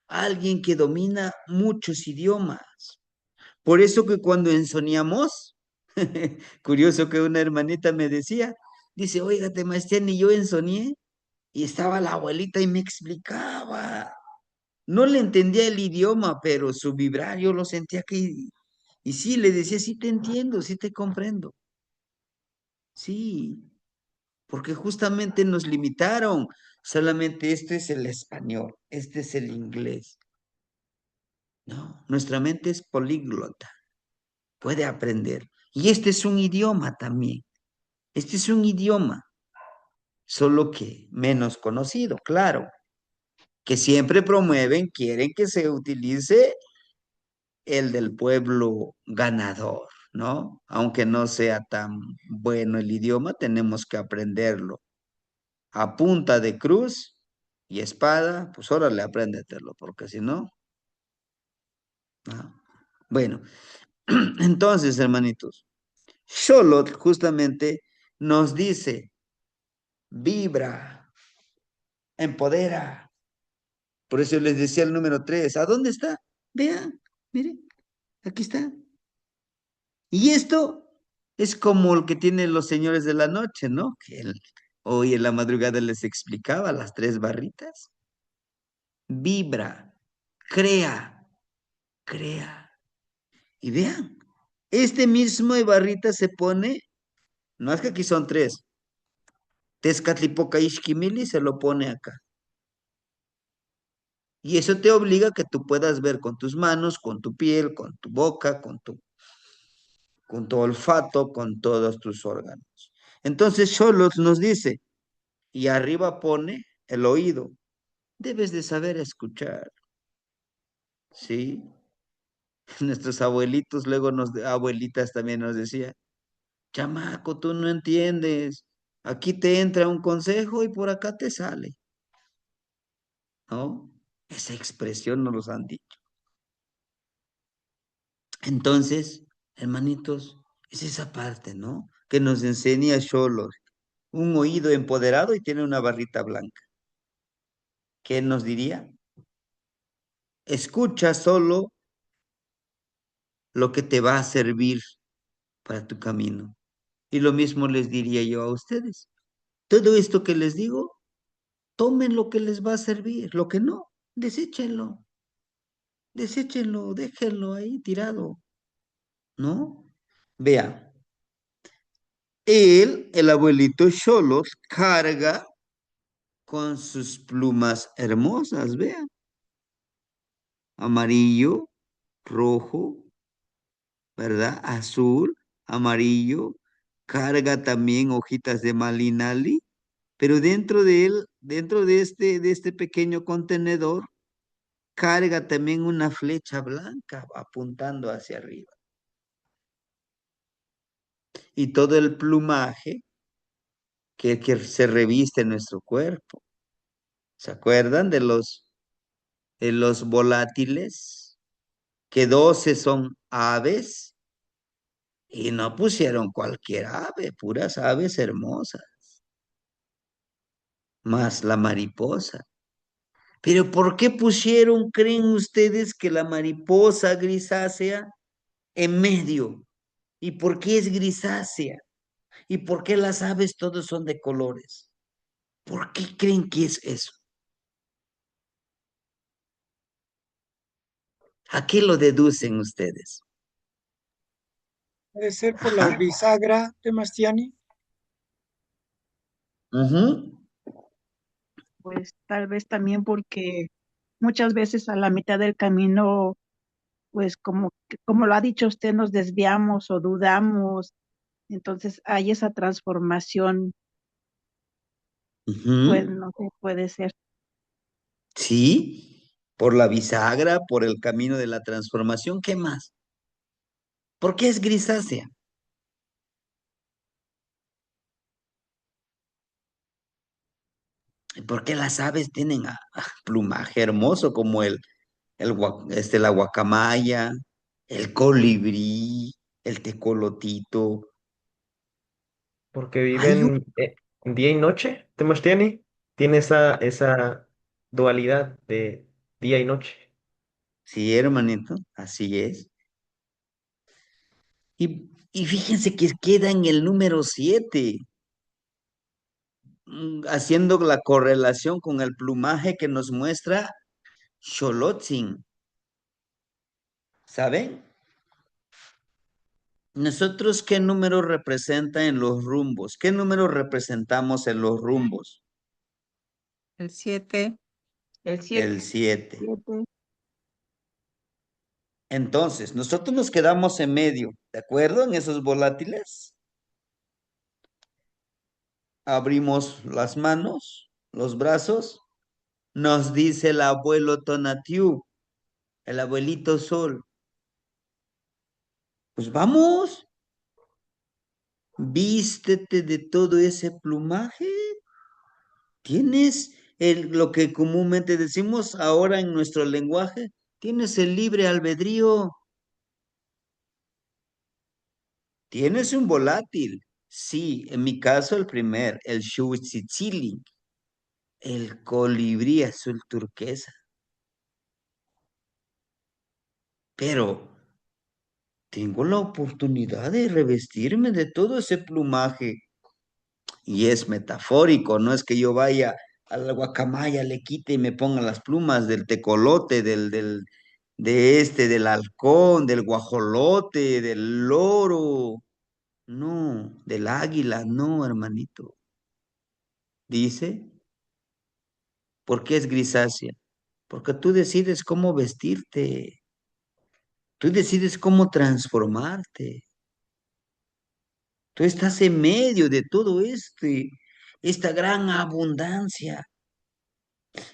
alguien que domina muchos idiomas. Por eso que cuando ensoñamos, curioso que una hermanita me decía, dice, oígate, Maestián, y yo ensoñé, y estaba la abuelita y me explicaba. No le entendía el idioma, pero su vibrar yo lo sentía y sí, le decía, sí te entiendo, sí te comprendo. Sí, porque justamente nos limitaron. Solamente este es el español, este es el inglés. No, nuestra mente es políglota, puede aprender. Y este es un idioma también. Este es un idioma, solo que menos conocido, claro, que siempre promueven, quieren que se utilice el del pueblo ganador, ¿no? Aunque no sea tan bueno el idioma, tenemos que aprenderlo. A punta de cruz y espada, pues órale, apréndetelo, porque si no, ¿no? Bueno, entonces, hermanitos, Xolotl justamente nos dice, vibra, empodera. Por eso les decía el número 3. ¿A dónde está? Vean, miren, aquí está. Y esto es como el que tienen los señores de la noche, ¿no? Hoy en la madrugada les explicaba las 3 barritas. Vibra, crea, crea. Y vean, este mismo barrita se pone, no es que aquí son 3. Tezcatlipoca Ishquimili se lo pone acá. Y eso te obliga a que tú puedas ver con tus manos, con tu piel, con tu boca, con tu olfato, con todos tus órganos. Entonces Xolos nos dice, y arriba pone el oído. Debes de saber escuchar, ¿sí? Nuestros abuelitos, luego abuelitas también nos decía, chamaco, tú no entiendes. Aquí te entra un consejo y por acá te sale, ¿no? Esa expresión nos los han dicho. Entonces, hermanitos, es esa parte, ¿no? Que nos enseña Xolos. Un oído empoderado y tiene una barrita blanca. ¿Qué nos diría? Escucha solo lo que te va a servir para tu camino. Y lo mismo les diría yo a ustedes. Todo esto que les digo, tomen lo que les va a servir, lo que no, deséchenlo, deséchenlo, déjenlo ahí tirado, ¿no? Vean, el abuelito Xolos, carga con sus plumas hermosas, vean, amarillo, rojo, ¿verdad? Azul, amarillo, carga también hojitas de malinali, pero dentro de él, dentro de este pequeño contenedor, carga también una flecha blanca apuntando hacia arriba. Y todo el plumaje que se reviste en nuestro cuerpo. ¿Se acuerdan de los volátiles? Que 12 son aves y no pusieron cualquier ave, puras aves hermosas, más la mariposa. Pero ¿por qué pusieron, creen ustedes, que la mariposa grisácea en medio? ¿Y por qué es grisácea? ¿Y por qué las aves todos son de colores? ¿Por qué creen que es eso? ¿A qué lo deducen ustedes? Puede ser por la Ajá. bisagra de Mastiani. Ujú. Pues tal vez también porque muchas veces a la mitad del camino, pues como lo ha dicho usted, nos desviamos o dudamos. Entonces hay esa transformación, pues Ujú. no sé, puede ser. Sí, por la bisagra, por el camino de la transformación. ¿Qué más? ¿Por qué es grisácea? ¿Por qué las aves tienen plumaje hermoso como la guacamaya, el colibrí, el tecolotito? Porque Hay un... viven día y noche, Tenochtitlan. Tiene esa dualidad de día y noche. Sí, hermanito, así es. Y fíjense que queda en el número 7, haciendo la correlación con el plumaje que nos muestra Xolotzin, ¿saben? Nosotros, ¿qué número representa en los rumbos? ¿Qué número representamos en los rumbos? El 7. El 7. El 7. 7. Entonces, nosotros nos quedamos en medio, ¿de acuerdo? En esos volátiles. Abrimos las manos, los brazos. Nos dice el abuelo Tonatiuh, el abuelito Sol. Pues vamos, vístete de todo ese plumaje. Tienes lo que comúnmente decimos ahora en nuestro lenguaje, tienes el libre albedrío, tienes un volátil. Sí, en mi caso el primer, el Shuitzili, el colibrí azul turquesa. Pero tengo la oportunidad de revestirme de todo ese plumaje. Y es metafórico, no es que yo vaya a la guacamaya, le quite y me ponga las plumas del tecolote, del halcón, del guajolote, del loro. No, del águila, no, hermanito. Dice, ¿por qué es grisácea? Porque tú decides cómo vestirte, tú decides cómo transformarte. Tú estás en medio de todo esta gran abundancia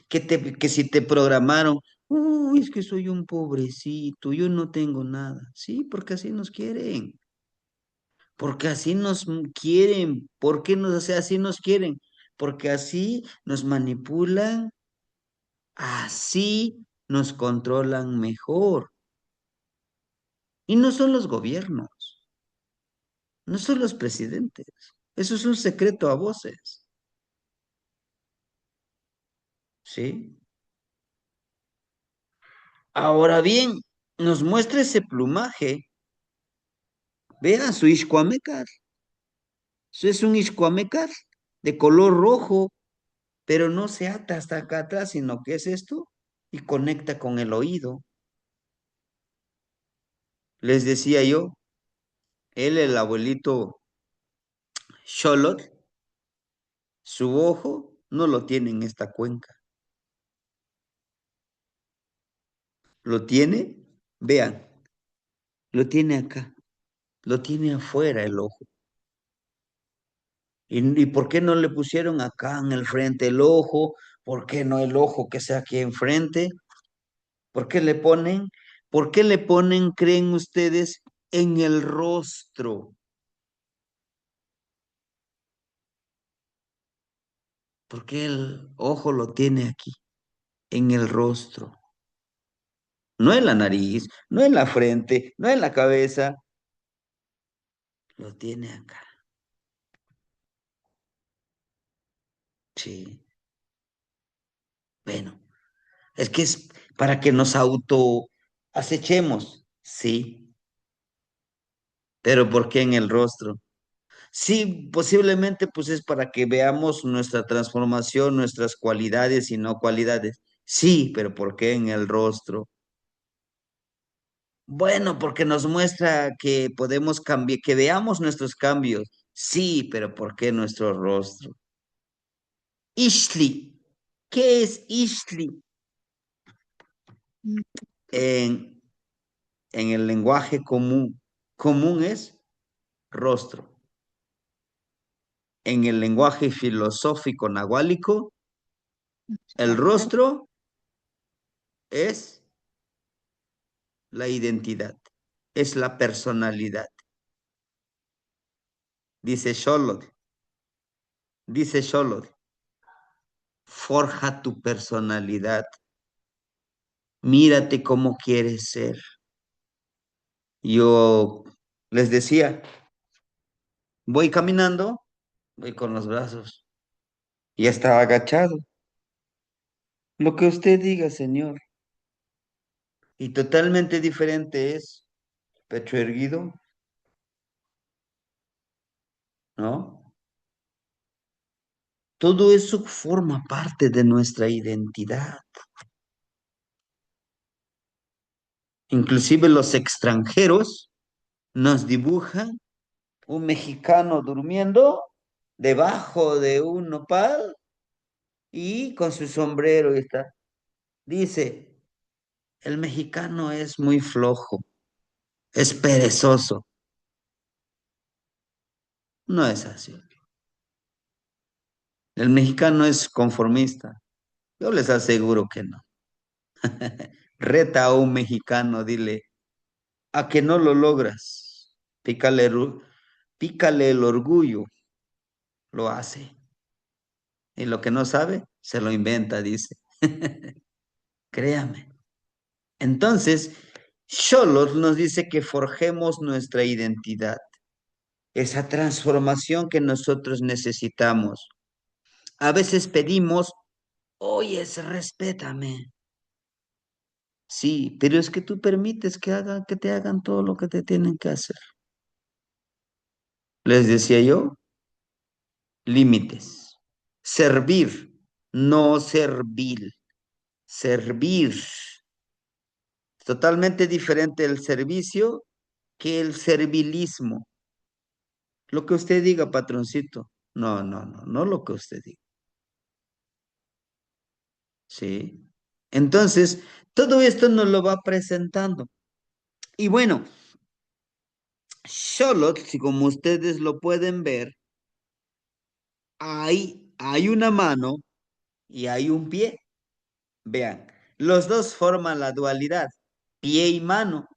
que si te programaron, uy, es que soy un pobrecito, yo no tengo nada. Sí, porque así nos quieren, porque así nos quieren. ¿Por qué nos, o sea, así nos quieren? Porque así nos manipulan Así nos controlan mejor. Y no son los gobiernos, no son los presidentes. Eso es un secreto a voces, ¿sí? Ahora bien, nos muestra ese plumaje. Vean su Ixcuamecar. Eso es un Ixcuamecar de color rojo, pero no se ata hasta acá atrás, sino que es esto y conecta con el oído. Les decía yo, él, el abuelito Xolotl, su ojo no lo tiene en esta cuenca. Lo tiene, vean, lo tiene acá, lo tiene afuera el ojo. ¿Y por qué no le pusieron acá en el frente el ojo? ¿Por qué no el ojo que sea aquí enfrente? ¿Por qué le ponen? ¿Por qué le ponen, creen ustedes, en el rostro? Porque el ojo lo tiene aquí, en el rostro. No en la nariz, no en la frente, no en la cabeza. Lo tiene acá. Sí. Bueno, es que es para que nos auto acechemos. Sí. Pero ¿por qué en el rostro? Sí, posiblemente pues es para que veamos nuestra transformación, nuestras cualidades y no cualidades. Sí, pero ¿por qué en el rostro? Bueno, porque nos muestra que podemos cambiar, que veamos nuestros cambios. Sí, pero ¿por qué nuestro rostro? Ishli. ¿Qué es Ishli? Mm, En, en el lenguaje común. Común es rostro. En el lenguaje filosófico nahuálico, el rostro es la identidad, es la personalidad. Dice Xolotl, dice Xolotl, forja tu personalidad, mírate cómo quieres ser. Yo les decía, voy caminando, voy con los brazos, y estaba agachado. Lo que usted diga, señor. Y totalmente diferente es pecho erguido, ¿no? Todo eso forma parte de nuestra identidad. Inclusive los extranjeros nos dibujan un mexicano durmiendo debajo de un nopal y con su sombrero y está. Dice, el mexicano es muy flojo, es perezoso. No es así. El mexicano es conformista. Yo les aseguro que no. Reta a un mexicano, dile, a que no lo logras. Pícale, pícale el orgullo, lo hace. Y lo que no sabe, se lo inventa, dice. Créame. Entonces, Xolos nos dice que forjemos nuestra identidad, esa transformación que nosotros necesitamos. A veces pedimos, oye, respétame. Sí, pero es que tú permites que hagan, que te hagan todo lo que te tienen que hacer. Les decía yo, límites. Servir, no servil. Servir. Totalmente diferente el servicio que el servilismo. Lo que usted diga, patroncito. No, no, no, no lo que usted diga. ¿Sí? Entonces, todo esto nos lo va presentando. Y bueno, Xolotl, si como ustedes lo pueden ver, hay una mano y hay un pie. Vean, los dos forman la dualidad, pie y mano.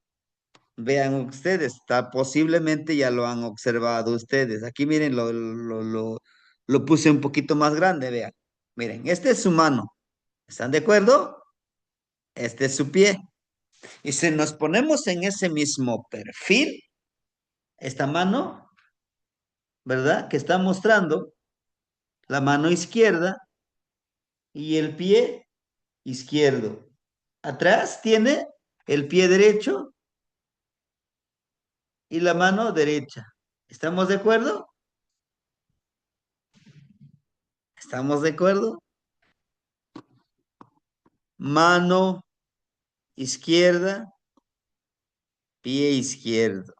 Vean ustedes, posiblemente ya lo han observado ustedes. Aquí miren, lo puse un poquito más grande, vean. Miren, esta es su mano. ¿Están de acuerdo? Este es su pie. Y si nos ponemos en ese mismo perfil, esta mano, ¿verdad? Que está mostrando la mano izquierda y el pie izquierdo. Atrás tiene el pie derecho y la mano derecha. ¿Estamos de acuerdo? ¿Estamos de acuerdo? Mano izquierda, pie izquierdo.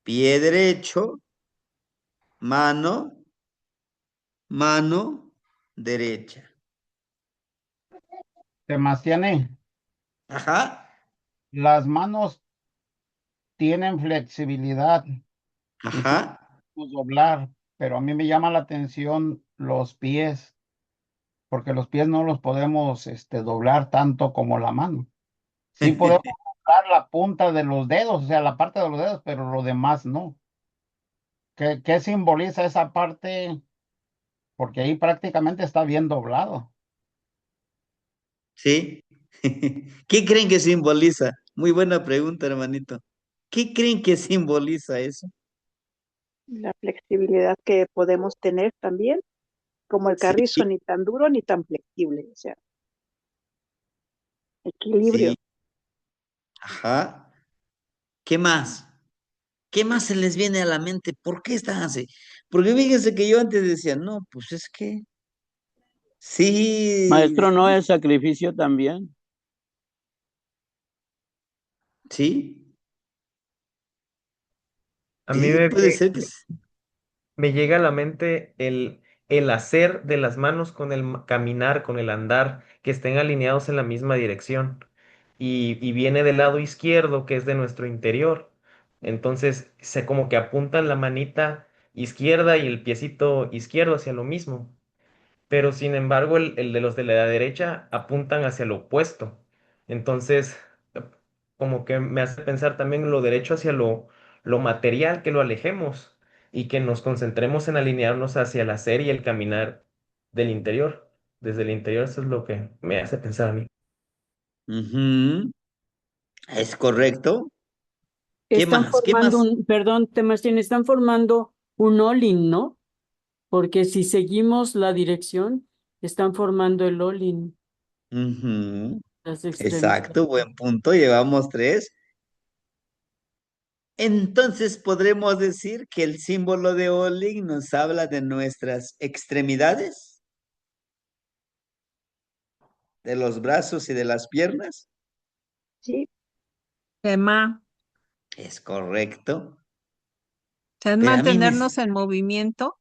Pie derecho, mano, mano derecha. Sebastián, Ajá, las manos tienen flexibilidad y sí ajá. podemos doblar, pero a mí me llama la atención los pies, porque los pies no los podemos doblar tanto como la mano. Sí podemos doblar la punta de los dedos, o sea, la parte de los dedos, pero lo demás no. ¿Qué simboliza esa parte? Porque ahí prácticamente está bien doblado. ¿Sí? ¿Qué creen que simboliza? Muy buena pregunta, hermanito. ¿Qué creen que simboliza eso? La flexibilidad que podemos tener también, como el Sí, carrizo, ni tan duro ni tan flexible, o sea, sí, equilibrio. ajá. ¿Qué más? ¿Qué más se les viene a la mente? ¿Por qué están así? Porque fíjense que yo antes decía, no, pues es que sí, Maestro, ¿no es sacrificio también? sí, A mí sí, puede ser que sí. me llega a la mente el hacer de las manos con el caminar, con el andar, que estén alineados en la misma dirección. Y viene del lado izquierdo, que es de nuestro interior. Entonces, se como que apuntan la manita izquierda y el piecito izquierdo hacia lo mismo, pero sin embargo el de los de la derecha apuntan hacia lo opuesto. Entonces, como que me hace pensar también lo derecho hacia lo material, que lo alejemos y que nos concentremos en alinearnos hacia el hacer y el caminar del interior. Desde el interior, eso es lo que me hace pensar a mí. Ujú, es correcto. ¿Qué Están más? ¿Qué formando más? perdón, Temastien, están formando un all-in, ¿no? Porque si seguimos la dirección, están formando el all-in, Ujú, las extremidades. exacto, buen punto. Llevamos tres. Entonces podremos decir que el símbolo de Oling nos habla de nuestras extremidades, de los brazos y de las piernas. Sí, Tema, Es correcto. es Pero a mí mantenernos en movimiento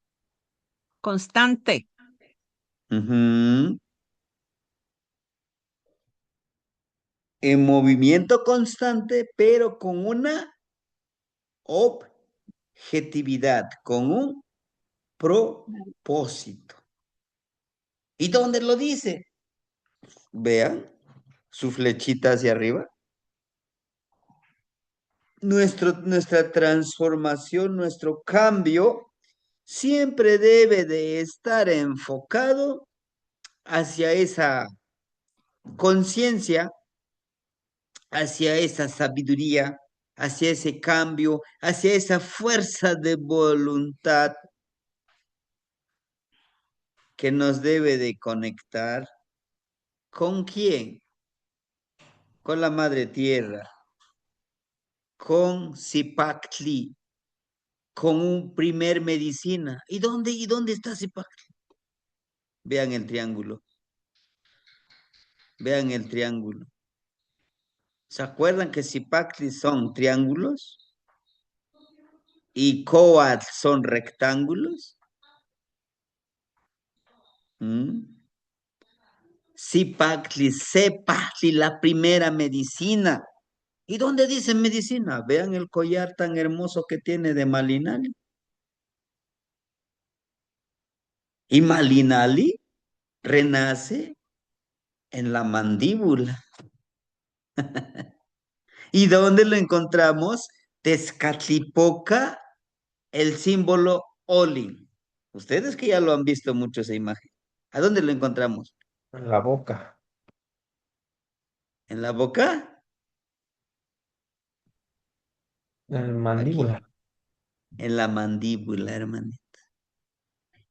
constante. Ujú. En movimiento constante, pero con una objetividad, con un propósito. ¿Y dónde lo dice? Vean su flechita hacia arriba. Nuestra transformación, nuestro cambio, siempre debe de estar enfocado hacia esa conciencia, hacia esa sabiduría, hacia ese cambio, hacia esa fuerza de voluntad que nos debe de conectar. ¿Con quién? Con la Madre Tierra, con Zipactli, con un primer medicina. ¿Y dónde está Zipactli? Vean el triángulo, vean el triángulo. ¿Se acuerdan que Zipactli son triángulos y Coatl son rectángulos? ¿Mm? Zipactli, Cepactli, la primera medicina. ¿Y dónde dice medicina? Vean el collar tan hermoso que tiene de Malinali. Y Malinali renace en la mandíbula. ¿Y dónde lo encontramos? Tezcatlipoca, el símbolo Olin. Ustedes que ya lo han visto mucho esa imagen. ¿A dónde lo encontramos? En la boca. ¿En la boca? En la Aquí. mandíbula. En la mandíbula, hermanito.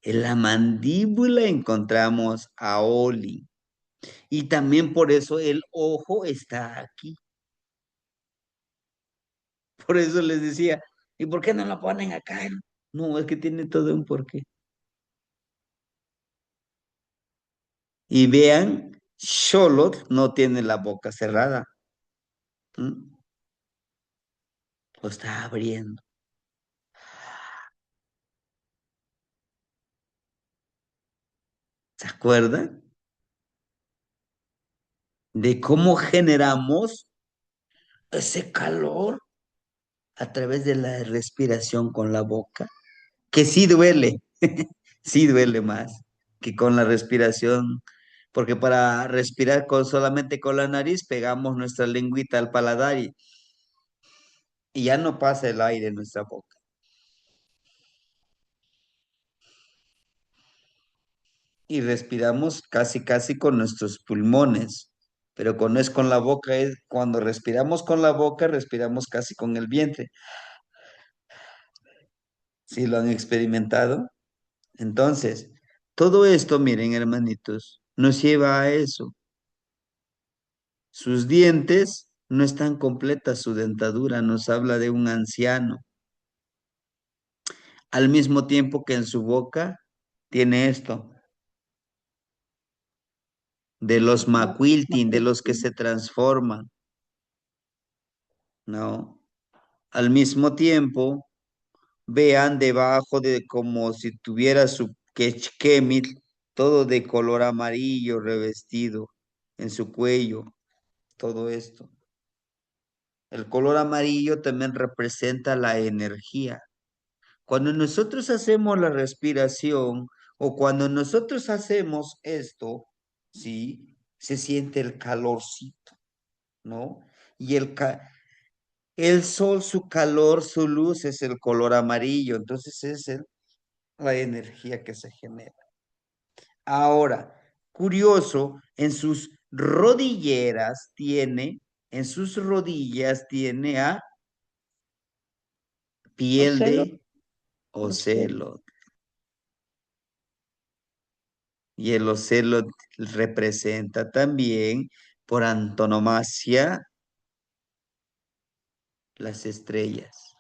En la mandíbula encontramos a Oli. Y también por eso el ojo está aquí. Por eso les decía, ¿y por qué no lo ponen acá? No, es que tiene todo un porqué. Y vean, Xolotl no tiene la boca cerrada. ¿Mm? Lo está abriendo. ¿Se acuerdan? De cómo generamos ese calor a través de la respiración con la boca, que sí duele, sí duele más que con la respiración, porque para respirar solamente con la nariz pegamos nuestra lengüita al paladar y ya no pasa el aire en nuestra boca. Y respiramos casi, casi con nuestros pulmones, pero cuando es con la boca, es cuando respiramos con la boca, respiramos casi con el vientre. ¿Sí lo han experimentado? Entonces, todo esto, miren, hermanitos, nos lleva a eso. Sus dientes no están completas, su dentadura nos habla de un anciano, al mismo tiempo que en su boca tiene esto, de los macuiltin, de los que se transforman, ¿no? Al mismo tiempo, vean debajo de como si tuviera su quechquemil, todo de color amarillo revestido en su cuello, todo esto. El color amarillo también representa la energía. Cuando nosotros hacemos la respiración o cuando nosotros hacemos esto, ¿sí? Se siente el calorcito, ¿no? Y el sol, su calor, su luz es el color amarillo, entonces es la energía que se genera. Ahora, curioso, en sus rodillas tiene a piel Ocelo, de ocelo. Y el ocelo representa también, por antonomasia, las estrellas.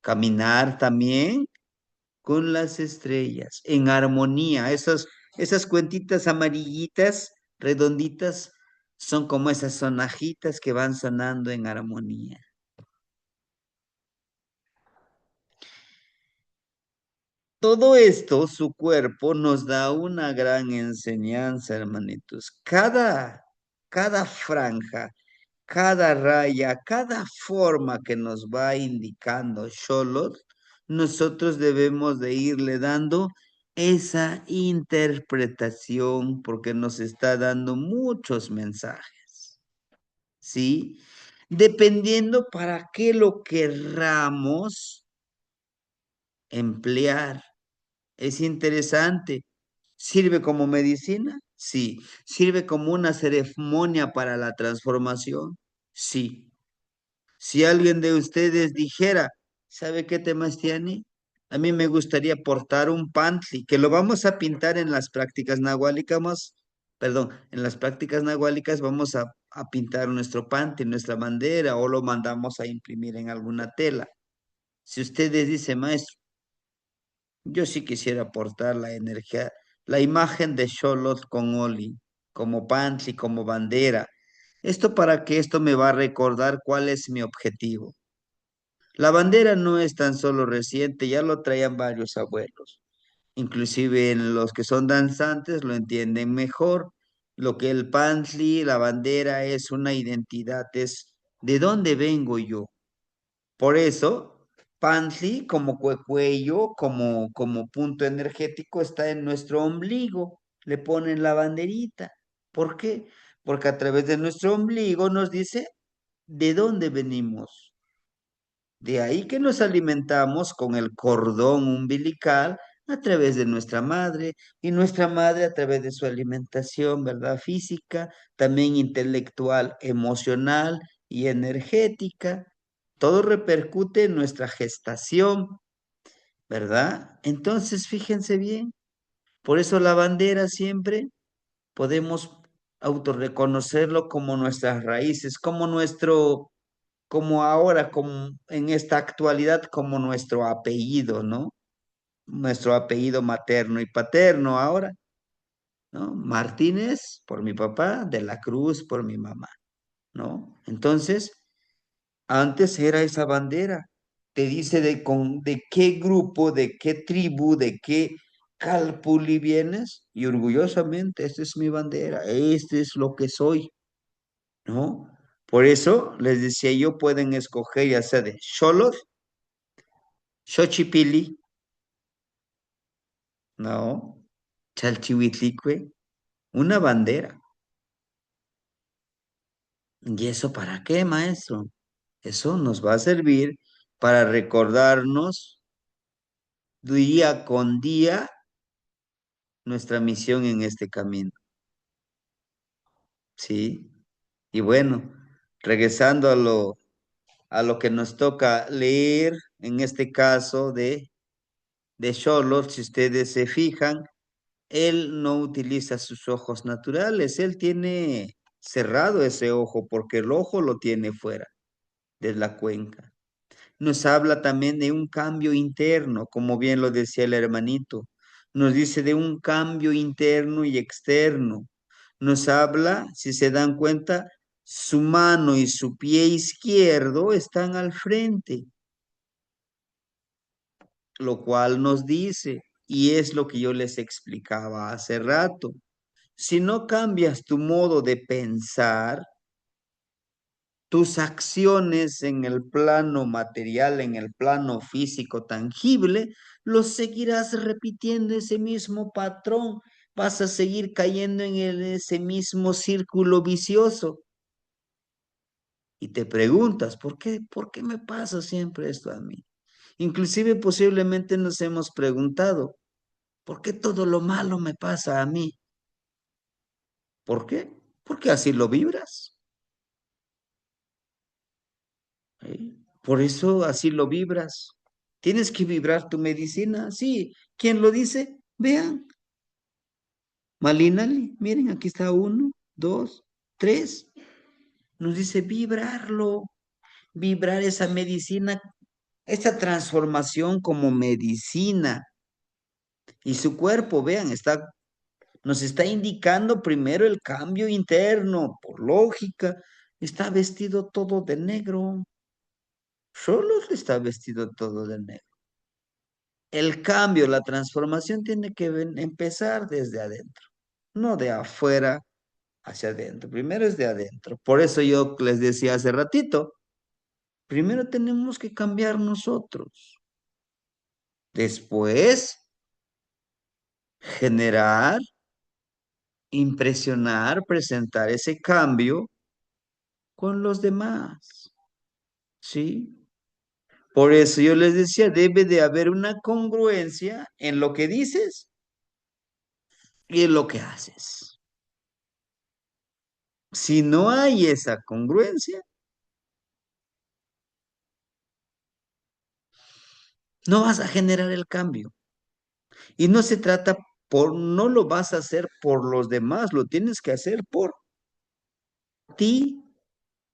Caminar también con las estrellas, en armonía. Esas cuentitas amarillitas, redonditas, son como esas sonajitas que van sonando en armonía. Todo esto, su cuerpo, nos da una gran enseñanza, hermanitos. Cada franja, cada raya, cada forma que nos va indicando Xolotl, nosotros debemos de irle dando esa interpretación porque nos está dando muchos mensajes, ¿sí? Dependiendo para qué lo querramos emplear. Es interesante. ¿Sirve como medicina? Sí. ¿Sirve como una ceremonia para la transformación? Sí. Si alguien de ustedes dijera, ¿sabe qué, Temastiani? A mí me gustaría portar un pantli, que lo vamos a pintar en las prácticas nahuálicas, perdón, en las prácticas nahuálicas vamos a pintar nuestro pantli, nuestra bandera, o lo mandamos a imprimir en alguna tela. Si ustedes dicen, maestro, yo sí quisiera aportar la energía, la imagen de Xolotl con Oli, como pantli, como bandera. Esto para que esto me va a recordar cuál es mi objetivo. La bandera no es tan solo reciente, ya lo traían varios abuelos. Inclusive en los que son danzantes lo entienden mejor. Lo que el pantli, la bandera es una identidad, es de dónde vengo yo. Por eso, Pantli como cuello, como punto energético, está en nuestro ombligo. Le ponen la banderita. ¿Por qué? Porque a través de nuestro ombligo nos dice de dónde venimos. De ahí que nos alimentamos con el cordón umbilical a través de nuestra madre, y nuestra madre a través de su alimentación, ¿verdad? Física, también intelectual, emocional y energética. Todo repercute en nuestra gestación, ¿verdad? Entonces, fíjense bien, por eso la bandera siempre podemos autorreconocerlo como nuestras raíces, como nuestro, como ahora, como en esta actualidad, como nuestro apellido, ¿no? Nuestro apellido materno y paterno ahora, ¿no? Martínez por mi papá, de la Cruz por mi mamá, ¿no? Entonces, antes era esa bandera, te dice de qué grupo, de qué tribu, de qué calpuli vienes, y orgullosamente, esta es mi bandera, este es lo que soy, ¿no? Por eso les decía yo, pueden escoger ya sea de Xolotl, Xochipilli, ¿no? Chalchihuitlicue, una bandera. ¿Y eso para qué, maestro? Eso nos va a servir para recordarnos día con día nuestra misión en este camino, ¿sí? Y bueno, regresando a lo que nos toca leer, en este caso de Charlotte, si ustedes se fijan, él no utiliza sus ojos naturales, él tiene cerrado ese ojo porque el ojo lo tiene fuera de la cuenca. Nos habla también de un cambio interno, como bien lo decía el hermanito. Nos dice de un cambio interno y externo. Nos habla, si se dan cuenta, su mano y su pie izquierdo están al frente, lo cual nos dice, y es lo que yo les explicaba hace rato, si no cambias tu modo de pensar, tus acciones en el plano material, en el plano físico tangible, los seguirás repitiendo ese mismo patrón. Vas a seguir cayendo en ese mismo círculo vicioso. Y te preguntas, ¿por qué me pasa siempre esto a mí? Inclusive posiblemente nos hemos preguntado, ¿por qué todo lo malo me pasa a mí? ¿Por qué? Porque así lo vibras. ¿Eh? Por eso así lo vibras. Tienes que vibrar tu medicina. Sí. ¿Quién lo dice? Vean. Malinali. Miren, aquí está uno, dos, tres. Nos dice vibrarlo. Vibrar esa medicina, esta transformación como medicina. Y su cuerpo, vean, nos está indicando primero el cambio interno. Por lógica, está vestido todo de negro. Solo está vestido todo de negro. El cambio, la transformación tiene que empezar desde adentro, no de afuera hacia adentro. Primero es de adentro. Por eso yo les decía hace ratito, primero tenemos que cambiar nosotros. Después, generar, impresionar, presentar ese cambio con los demás. ¿Sí? Por eso yo les decía, debe de haber una congruencia en lo que dices y en lo que haces. Si no hay esa congruencia, no vas a generar el cambio. Y no se trata no lo vas a hacer por los demás, lo tienes que hacer ti,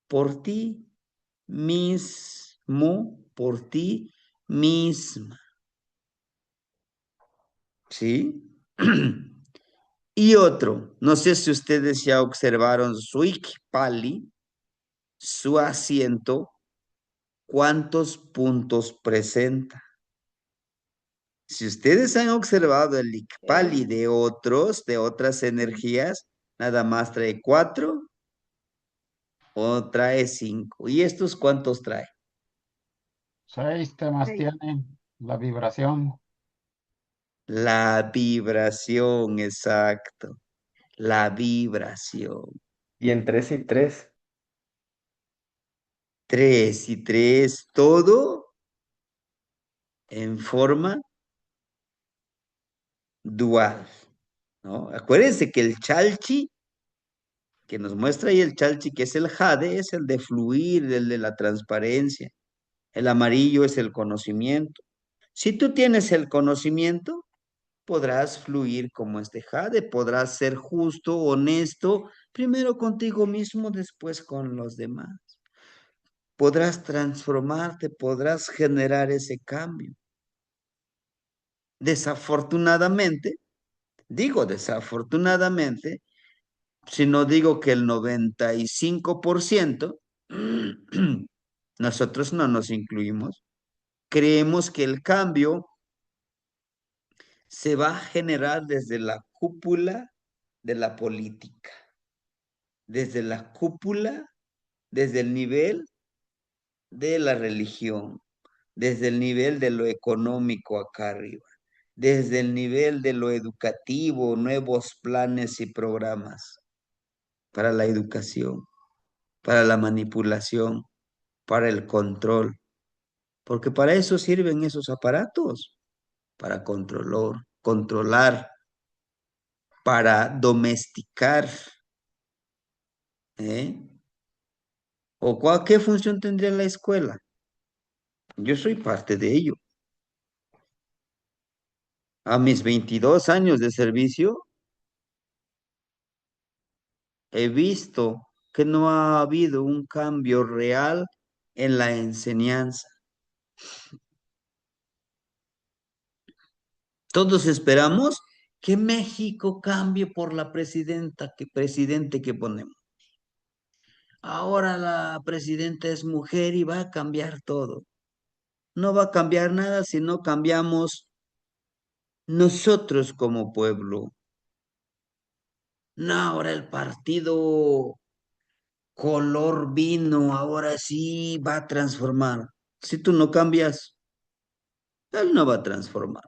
por ti mismo, por ti misma. ¿Sí? Y otro, no sé si ustedes ya observaron su Ikpali, su asiento, ¿cuántos puntos presenta? Si ustedes han observado el Ikpali de de otras energías, nada más trae 4 o trae 5. ¿Y estos cuántos trae? 6 temas Sí. tienen la vibración. La vibración, exacto. La vibración. Y en 3 y 3. 3 y 3, todo en forma dual, ¿no? Acuérdense que el chalchi, que nos muestra ahí el chalchi, que es el jade, es el de fluir, el de la transparencia. El amarillo es el conocimiento. Si tú tienes el conocimiento, podrás fluir como este jade, podrás ser justo, honesto, primero contigo mismo, después con los demás. Podrás transformarte, podrás generar ese cambio. Desafortunadamente, digo desafortunadamente, si no digo que el 95%, nosotros no nos incluimos, creemos que el cambio se va a generar desde la cúpula de la política, desde la cúpula, desde el nivel de la religión, desde el nivel de lo económico acá arriba, desde el nivel de lo educativo, nuevos planes y programas para la educación, para la manipulación, para el control, porque para eso sirven esos aparatos, para controlar, para domesticar, ¿eh? ¿O qué función tendría la escuela? Yo soy parte de ello. A mis 22 años de servicio, he visto que no ha habido un cambio real en la enseñanza. Todos esperamos que México cambie por la presidente que ponemos. Ahora la presidenta es mujer y va a cambiar todo. No va a cambiar nada si no cambiamos nosotros como pueblo. No, ahora el partido color vino, ahora sí va a transformar. Si tú no cambias, él no va a transformar.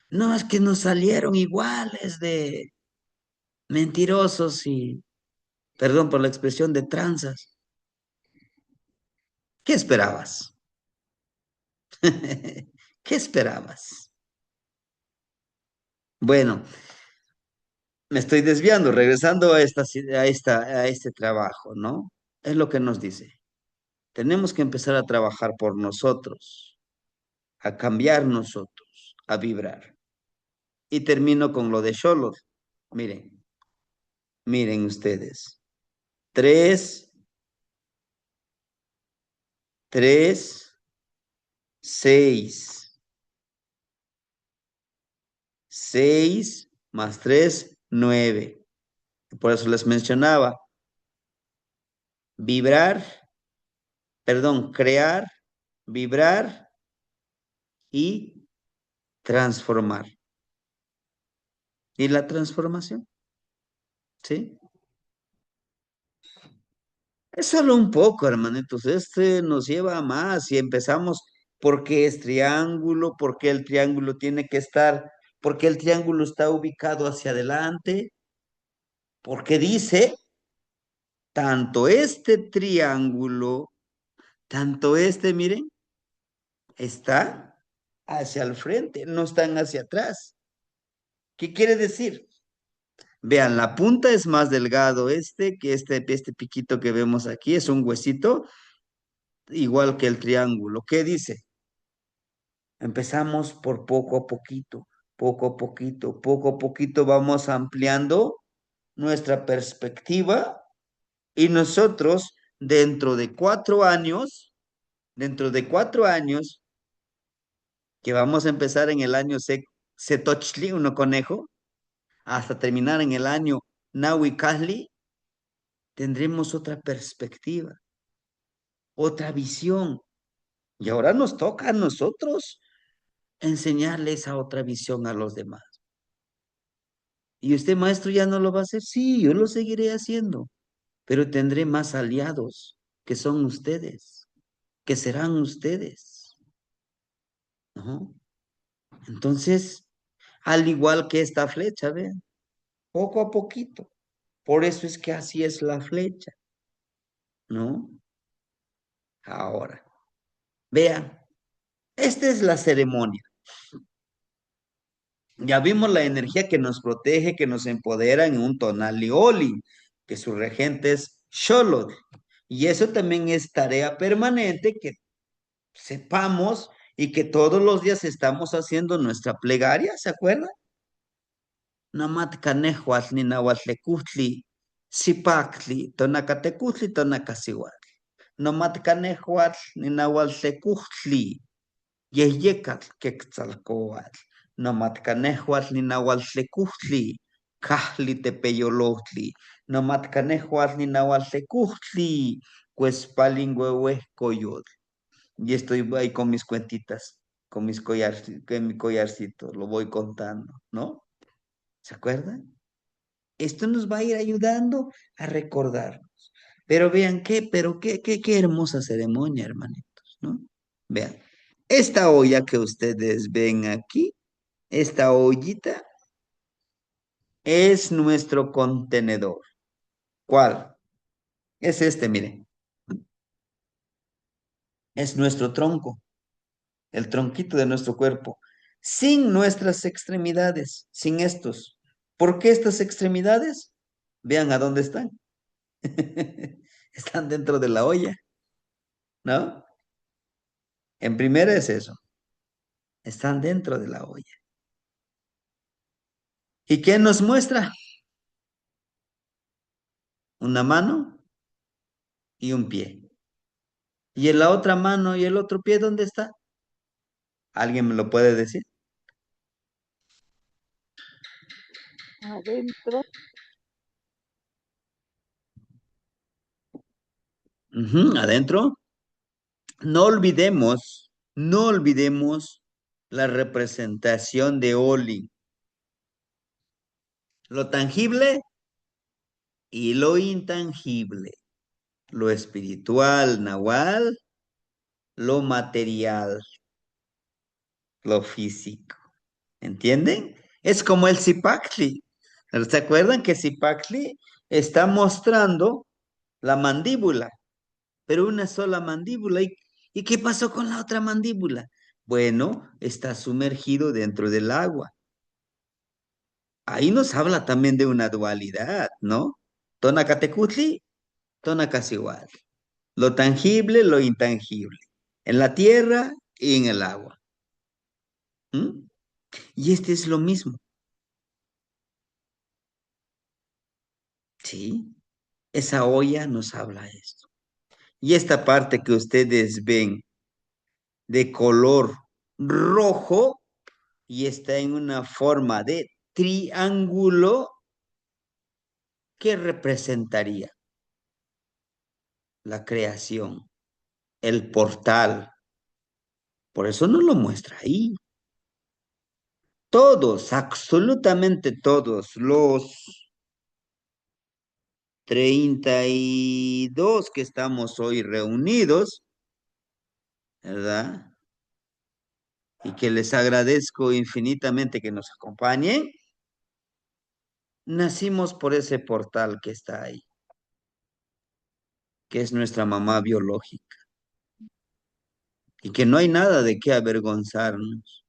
No, es que nos salieron iguales de mentirosos y, perdón por la expresión, de tranzas. ¿Qué esperabas? ¿Qué esperabas? Bueno, me estoy desviando, regresando a este trabajo, ¿no? Es lo que nos dice. Tenemos que empezar a trabajar por nosotros, a cambiar nosotros, a vibrar. Y termino con lo de Xolotl. Miren, miren ustedes. Tres, tres, seis. 6 más 3, 9. Por eso les mencionaba. Vibrar, perdón, crear, vibrar y transformar. ¿Y la transformación? ¿Sí? Es solo un poco, hermanitos. Este nos lleva a más y empezamos porque es triángulo, porque el triángulo tiene que estar, porque el triángulo está ubicado hacia adelante, porque dice, tanto este triángulo, tanto este, miren, está hacia el frente, no están hacia atrás. ¿Qué quiere decir? Vean, la punta es más delgado que este piquito que vemos aquí, es un huesito igual que el triángulo. ¿Qué dice? Empezamos por poco a poquito, poco a poquito, poco a poquito vamos ampliando nuestra perspectiva y nosotros dentro de 4 años, que vamos a empezar en el año Setochli, uno conejo, hasta terminar en el año Nahui Kahli, tendremos otra perspectiva, otra visión. Y ahora nos toca a nosotros enseñarle esa otra visión a los demás. ¿Y usted, maestro, ya no lo va a hacer? Sí, yo lo seguiré haciendo, pero tendré más aliados, que son ustedes, que serán ustedes. ¿No? Entonces, al igual que esta flecha, vean, poco a poquito. Por eso es que así es la flecha, ¿no? Ahora, vean, esta es la ceremonia. Ya vimos la energía que nos protege, que nos empodera en un tonal Lioli, que su regente es Xolotl. Y eso también es tarea permanente que sepamos y que todos los días estamos haciendo nuestra plegaria, ¿se acuerdan? Namat kanehuatl ni nahuatlekuhtli, sipactli, tonacatecutli, tonacasihuatl. Namat kanehuatl ni nahuatlekuhtli, yehyecatl quetzalcoatl. Namat kanehuatl ni nahuatlekuhtli, kahli tepeyolohtli. Namat kanehuatl ni nahuatlekuhtli, cuespalinguehuehcoyotl. Y estoy ahí con mis cuentitas, con con mi collarcito, lo voy contando, ¿no? ¿Se acuerdan? Esto nos va a ir ayudando a recordarnos. Pero vean qué hermosa ceremonia, hermanitos, ¿no? Vean, esta olla que ustedes ven aquí, esta ollita, es nuestro contenedor. ¿Cuál? Es este, miren. Es nuestro tronco, el tronquito de nuestro cuerpo, sin nuestras extremidades, sin estos. ¿Por qué estas extremidades? Vean a dónde están. Están dentro de la olla, ¿no? En primera es eso, están dentro de la olla. ¿Y qué nos muestra? Una mano y un pie. ¿Y en la otra mano y el otro pie dónde está? ¿Alguien me lo puede decir? Adentro. Ujú, adentro. No olvidemos la representación de Oli, lo tangible y lo intangible, lo espiritual, Nahual, lo material, lo físico. ¿Entienden? Es como el Zipactli. ¿Se acuerdan que Zipactli está mostrando la mandíbula, pero una sola mandíbula? ¿Y qué pasó con la otra mandíbula? Bueno, está sumergido dentro del agua. Ahí nos habla también de una dualidad, ¿no? Tonacatecutli, tonacasigual. Lo tangible, lo intangible. En la tierra y en el agua. ¿Mm? Y este es lo mismo, ¿sí? Esa olla nos habla esto. Y esta parte que ustedes ven de color rojo y está en una forma de triángulo, ¿qué representaría? La creación, el portal. Por eso no lo muestra ahí. Todos, absolutamente todos los 32 que estamos hoy reunidos, ¿verdad? Y que les agradezco infinitamente que nos acompañen. Nacimos por ese portal que está ahí, que es nuestra mamá biológica, y que no hay nada de qué avergonzarnos,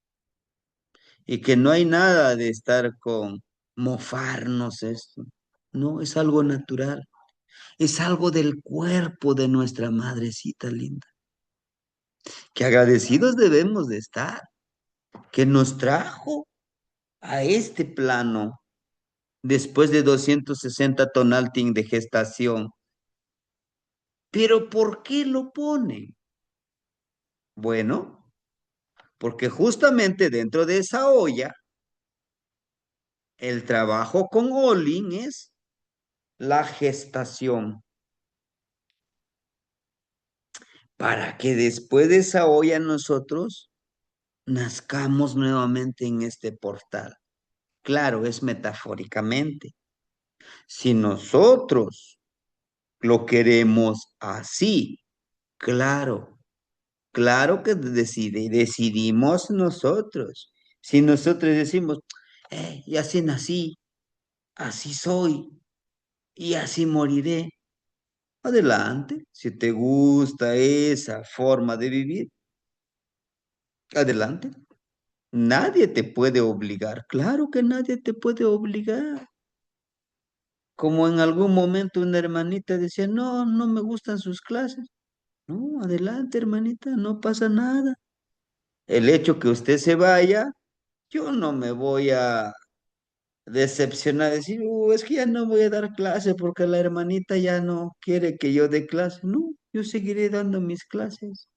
y que no hay nada de estar con mofarnos esto. No, es algo natural, es algo del cuerpo de nuestra madrecita linda, que agradecidos debemos de estar, que nos trajo a este plano después de 260 tonalting de gestación. Pero ¿por qué lo ponen? Bueno, porque justamente dentro de esa olla, el trabajo con Olin es la gestación, para que después de esa olla nosotros nazcamos nuevamente en este portal. Claro, es metafóricamente. Si nosotros lo queremos así, claro, claro que decidimos nosotros. Si nosotros decimos, y así nací, así soy y así moriré. Adelante, si te gusta esa forma de vivir, adelante. Nadie te puede obligar. Claro que nadie te puede obligar. Como en algún momento una hermanita decía, no, no me gustan sus clases. No, adelante, hermanita, no pasa nada. El hecho que usted se vaya, yo no me voy a decepcionar, decir, es que ya no voy a dar clase porque la hermanita ya no quiere que yo dé clase. No, yo seguiré dando mis clases,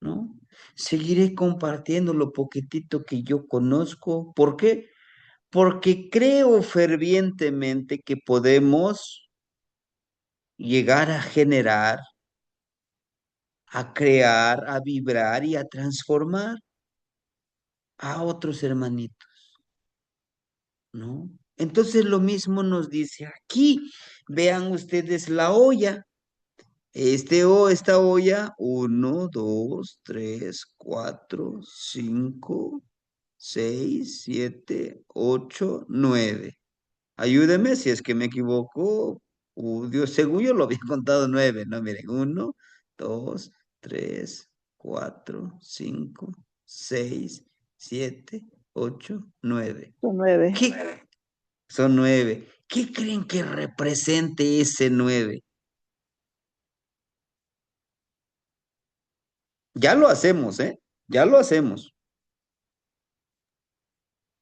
¿no? Seguiré compartiendo lo poquitito que yo conozco. ¿Por qué? Porque creo fervientemente que podemos llegar a generar, a crear, a vibrar y a transformar a otros hermanitos, ¿no? Entonces lo mismo nos dice aquí. Vean ustedes la olla. Esta olla, 1, 2, 3, 4, 5, 6, 7, 8, 9. Ayúdeme si es que me equivoco. Dios, según yo lo había contado 9, ¿no? Miren, 1, 2, 3, 4, 5, 6, 7, 8, 9. Son 9. ¿Qué? Son 9. ¿Qué creen que represente ese 9? Ya lo hacemos, ¿eh? Ya lo hacemos.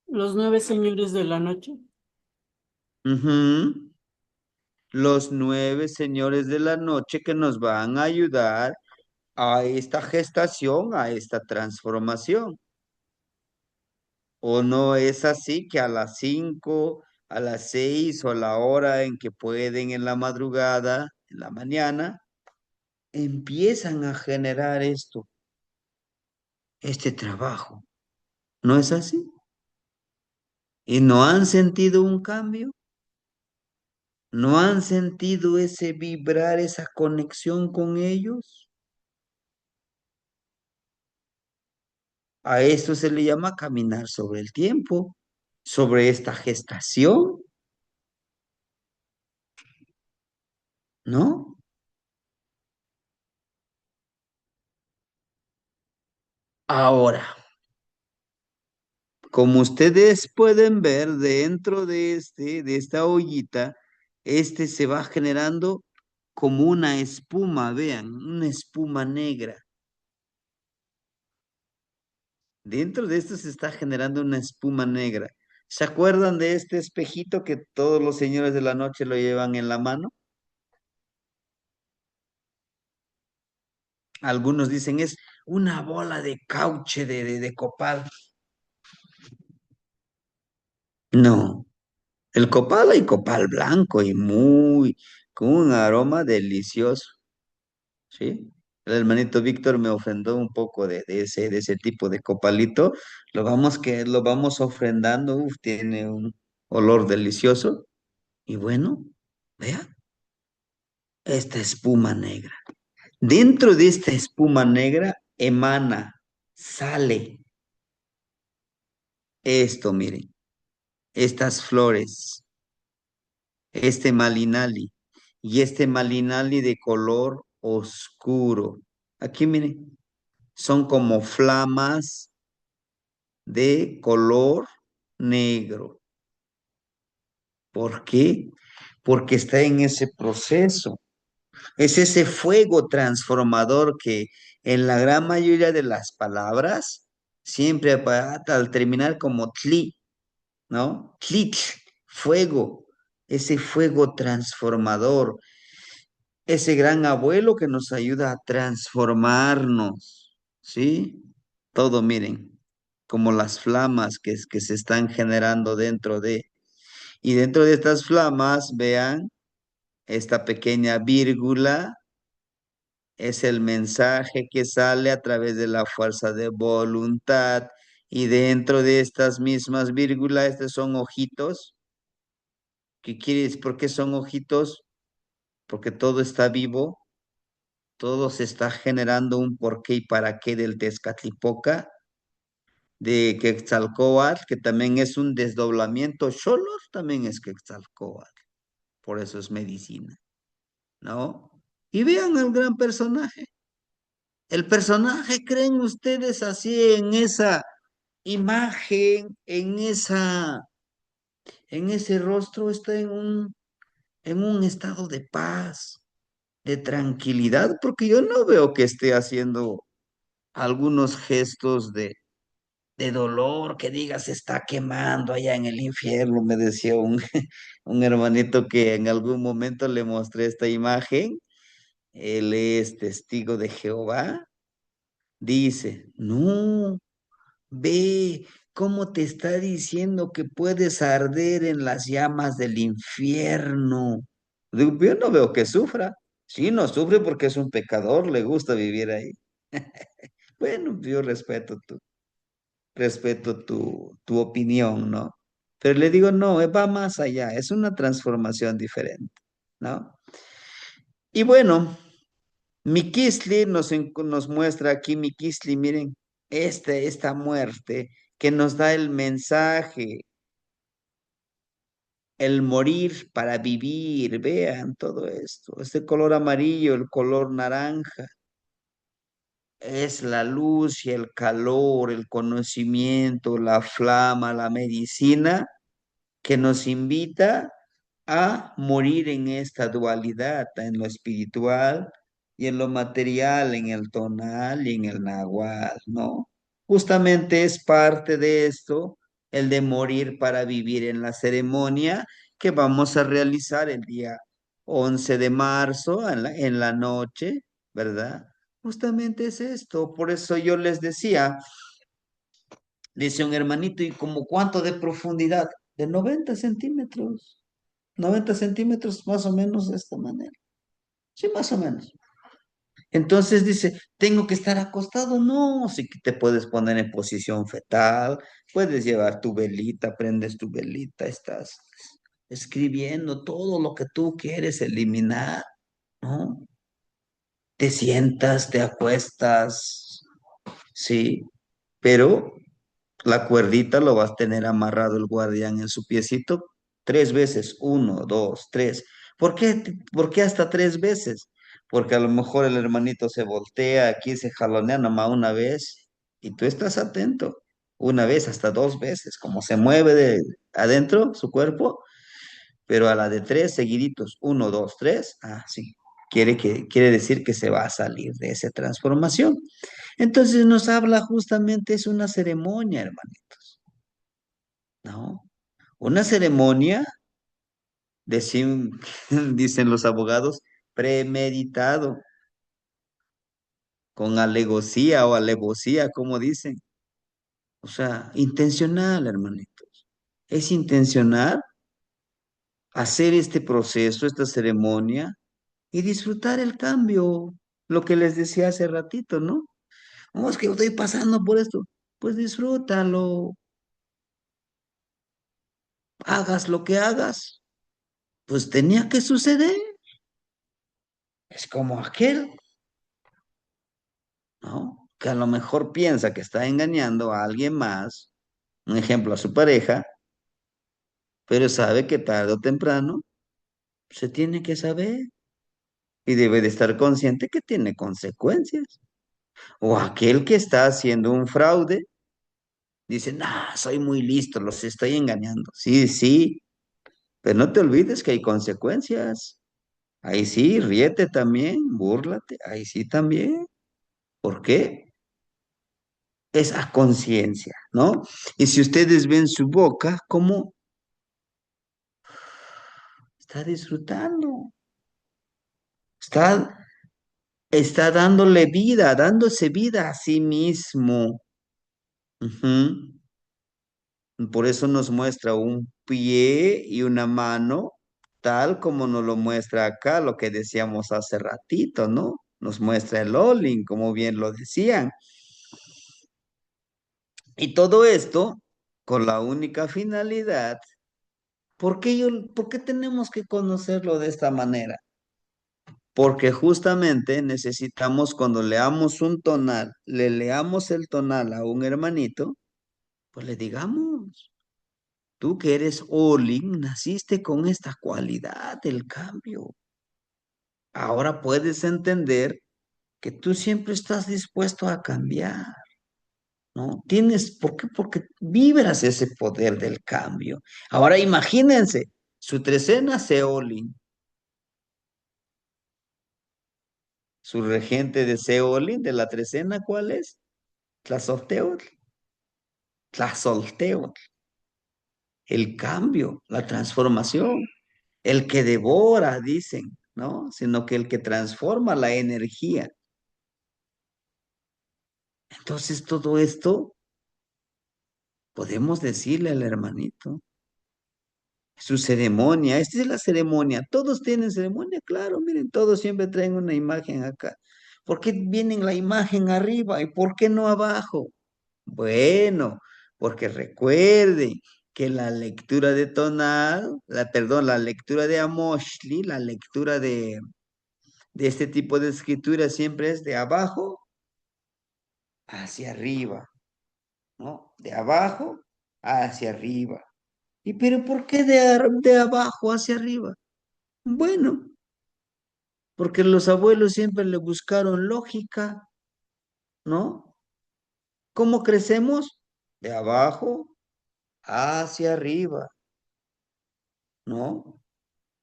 Los 9 señores de la noche. Ujú. Los 9 señores de la noche que nos van a ayudar a esta gestación, a esta transformación. ¿O no es así que a las 5, a las 6 o a la hora en que pueden en la madrugada, en la mañana, empiezan a generar esto, este trabajo? ¿No es así? ¿Y no han sentido un cambio? ¿No han sentido ese vibrar, esa conexión con ellos? A esto se le llama caminar sobre el tiempo, sobre esta gestación, ¿no? Ahora, como ustedes pueden ver dentro de esta ollita, se va generando como una espuma, vean, una espuma negra. Dentro de esto se está generando una espuma negra. ¿Se acuerdan de este espejito que todos los señores de la noche lo llevan en la mano? Algunos dicen es una bola de cauche de copal. No, el copal hay copal blanco y con un aroma delicioso, ¿sí? El hermanito Víctor me ofrendó un poco de ese tipo de copalito. Lo vamos ofrendando, tiene un olor delicioso. Y bueno, vea, esta espuma negra. Dentro de esta espuma negra emana, sale esto, miren, estas flores, este malinali y este malinali de color oscuro. Aquí miren, son como flamas de color negro. ¿Por qué? Porque está en ese proceso. Es ese fuego transformador que en la gran mayoría de las palabras siempre al terminar como tli, ¿no? Tlit, fuego, ese fuego transformador, ese gran abuelo que nos ayuda a transformarnos, ¿sí? Todo, miren, como las flamas que se están generando dentro de. Y dentro de estas flamas, vean esta pequeña vírgula. Es el mensaje que sale a través de la fuerza de voluntad. Y dentro de estas mismas vírgulas, estos son ojitos. ¿Qué quieres? ¿Por qué son ojitos? Porque todo está vivo, todo se está generando un porqué y para qué del Tezcatlipoca, de Quetzalcóatl, que también es un desdoblamiento. Xolotl también es Quetzalcóatl, por eso es medicina, ¿no? Y vean al gran personaje. El personaje, ¿creen ustedes así en esa imagen, en ese rostro está en un estado de paz, de tranquilidad, porque yo no veo que esté haciendo algunos gestos de dolor, que diga se está quemando allá en el infierno, me decía un, un hermanito que en algún momento le mostré esta imagen. Él es testigo de Jehová. Dice, no, ve cómo te está diciendo que puedes arder en las llamas del infierno. Digo, yo no veo que sufra. Sí, no sufre porque es un pecador, le gusta vivir ahí. Bueno, yo respeto tu opinión, ¿no? Pero le digo, no, va más allá, es una transformación diferente, ¿no? Y bueno, Mikisli nos muestra aquí, Mikisli, miren, esta muerte que nos da el mensaje, el morir para vivir, vean todo esto, este color amarillo, el color naranja, es la luz y el calor, el conocimiento, la flama, la medicina que nos invita a morir en esta dualidad, en lo espiritual y en lo material, en el tonal y en el nahual, ¿no? Justamente es parte de esto, el de morir para vivir en la ceremonia que vamos a realizar el día 11 de marzo en la noche, ¿verdad? Justamente es esto, por eso yo les decía, dice un hermanito, ¿y como cuánto de profundidad? De 90 centímetros. 90 centímetros más o menos de esta manera. Sí, más o menos. Entonces dice, ¿tengo que estar acostado? No, sí que te puedes poner en posición fetal, puedes llevar tu velita, prendes tu velita, estás escribiendo todo lo que tú quieres eliminar, ¿no? Te sientas, te acuestas, sí, pero la cuerdita lo vas a tener amarrado el guardián en su piecito 3 veces, 1, 2, 3. ¿Por qué hasta 3 veces? Porque a lo mejor el hermanito se voltea, aquí se jalonea nomás una vez y tú estás atento. Una vez, hasta 2 veces, como se mueve de adentro su cuerpo, pero a la de 3 seguiditos, 1, 2, 3, sí, quiere decir que se va a salir de esa transformación. Entonces nos habla justamente, es una ceremonia, hermanitos, ¿no? Una ceremonia, decim- dicen los abogados, premeditado, con alegosía o alevosía, como dicen. O sea, intencional, hermanitos. Es intencional hacer este proceso, esta ceremonia y disfrutar el cambio, lo que les decía hace ratito, ¿no? No, es que estoy pasando por esto. Pues disfrútalo, hagas lo que hagas, pues tenía que suceder. Es como aquel, ¿no? Que a lo mejor piensa que está engañando a alguien más, un ejemplo a su pareja, pero sabe que tarde o temprano se tiene que saber y debe de estar consciente que tiene consecuencias. O aquel que está haciendo un fraude, dice, no, soy muy listo, los estoy engañando. Sí, sí, pero no te olvides que hay consecuencias. Ahí sí, ríete también, búrlate, ahí sí también. ¿Por qué? Es a conciencia, ¿no? Y si ustedes ven su boca, ¿cómo está disfrutando? Está, está dándole vida, dándose vida a sí mismo. Ujú. Por eso nos muestra un pie y una mano, tal como nos lo muestra acá, lo que decíamos hace ratito, ¿no? Nos muestra el Olin, como bien lo decían. Y todo esto con la única finalidad. ¿Por qué tenemos que conocerlo de esta manera? Porque justamente necesitamos cuando leamos un tonal, le leamos el tonal a un hermanito, pues le digamos, tú que eres Olin, naciste con esta cualidad del cambio. Ahora puedes entender que tú siempre estás dispuesto a cambiar. ¿no? ¿Por qué? Porque vibras ese poder del cambio. Ahora imagínense, su trecena Seolin, su regente de Seolin, de la trecena, ¿cuál es? Tlazolteotl. Tlazolteotl. El cambio, la transformación, el que devora, dicen, ¿no? Sino que el que transforma la energía. Entonces todo esto podemos decirle al hermanito, su ceremonia, esta es la ceremonia, todos tienen ceremonia, claro, miren, todos siempre traen una imagen acá. ¿Por qué vienen la imagen arriba y por qué no abajo? Bueno, porque recuerden que la lectura de tonal, la lectura de Amoshli, la lectura de este tipo de escritura siempre es de abajo hacia arriba, ¿no? De abajo hacia arriba. ¿Y pero por qué de abajo hacia arriba? Bueno, porque los abuelos siempre le buscaron lógica, ¿no? ¿Cómo crecemos? De abajo hacia arriba, ¿no?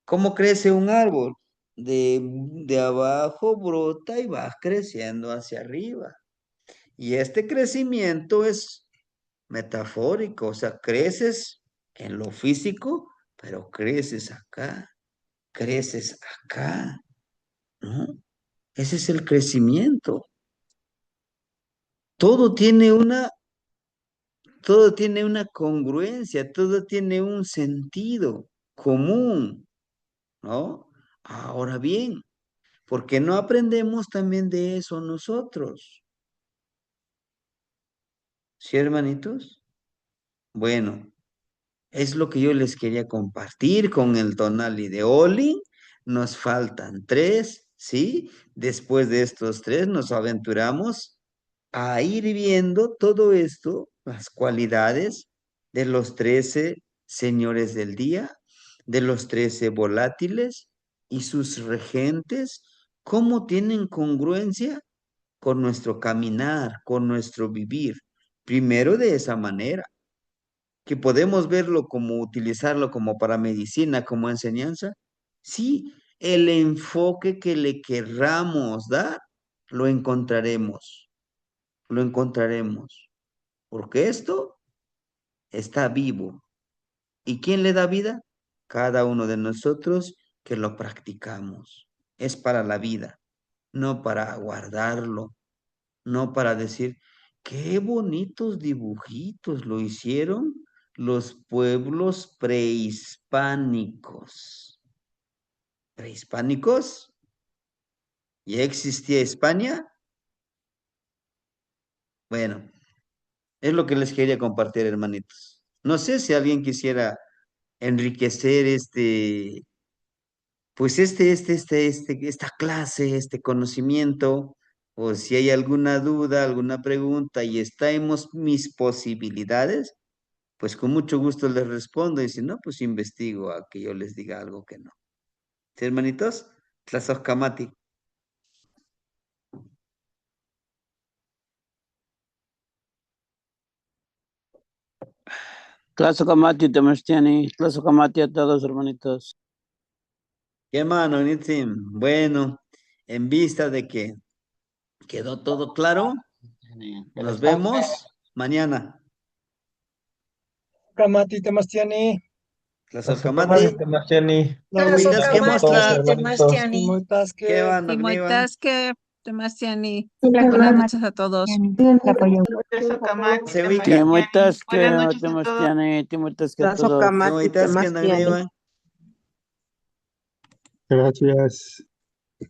¿Cómo crece un árbol? De abajo brota y va creciendo hacia arriba. Y este crecimiento es metafórico, o sea, creces en lo físico, pero creces acá, ¿no? Ese es el crecimiento. Todo tiene una, todo tiene una congruencia, todo tiene un sentido común, ¿no? Ahora bien, ¿por qué no aprendemos también de eso nosotros? ¿Sí, hermanitos? Bueno, es lo que yo les quería compartir con el tonal de Oli. Nos faltan 3, ¿sí? Después de estos 3 nos aventuramos a ir viendo todo esto, las cualidades de los 13 señores del día, de los 13 volátiles y sus regentes, cómo tienen congruencia con nuestro caminar, con nuestro vivir. Primero de esa manera, que podemos verlo como utilizarlo como para medicina, como enseñanza. Sí, el enfoque que le querramos dar, lo encontraremos, lo encontraremos, porque esto está vivo. ¿Y quién le da vida? Cada uno de nosotros que lo practicamos. Es para la vida, no para guardarlo, no para decir, qué bonitos dibujitos lo hicieron los pueblos prehispánicos. ¿Prehispánicos? ¿Ya existía España? Bueno, es lo que les quería compartir, hermanitos. No sé si alguien quisiera enriquecer pues esta clase, este conocimiento, o si hay alguna duda, alguna pregunta y está en mis posibilidades, pues con mucho gusto les respondo y si no, pues investigo a que yo les diga algo que no. ¿Sí, hermanitos? Tlazoscamati. Tlazocamati, Temastiani, Tlazocamati a todos, hermanitos. ¿Qué hermano, Nitzim? Bueno, en vista de que quedó todo claro, nos vemos mañana. Kamati Temastiani. Tlazocamati. Temastiani. Muchas que mostrar. Muchas ¿Qué van, Y Ognivan? Moitasque, Temastiani. Buenas noches a todos. Se ubica. Timuitas que Buenas noches a todos. Temastiani, Timuitas que a todos. ¿Cómo estás, que no, Ognivan? Gracias.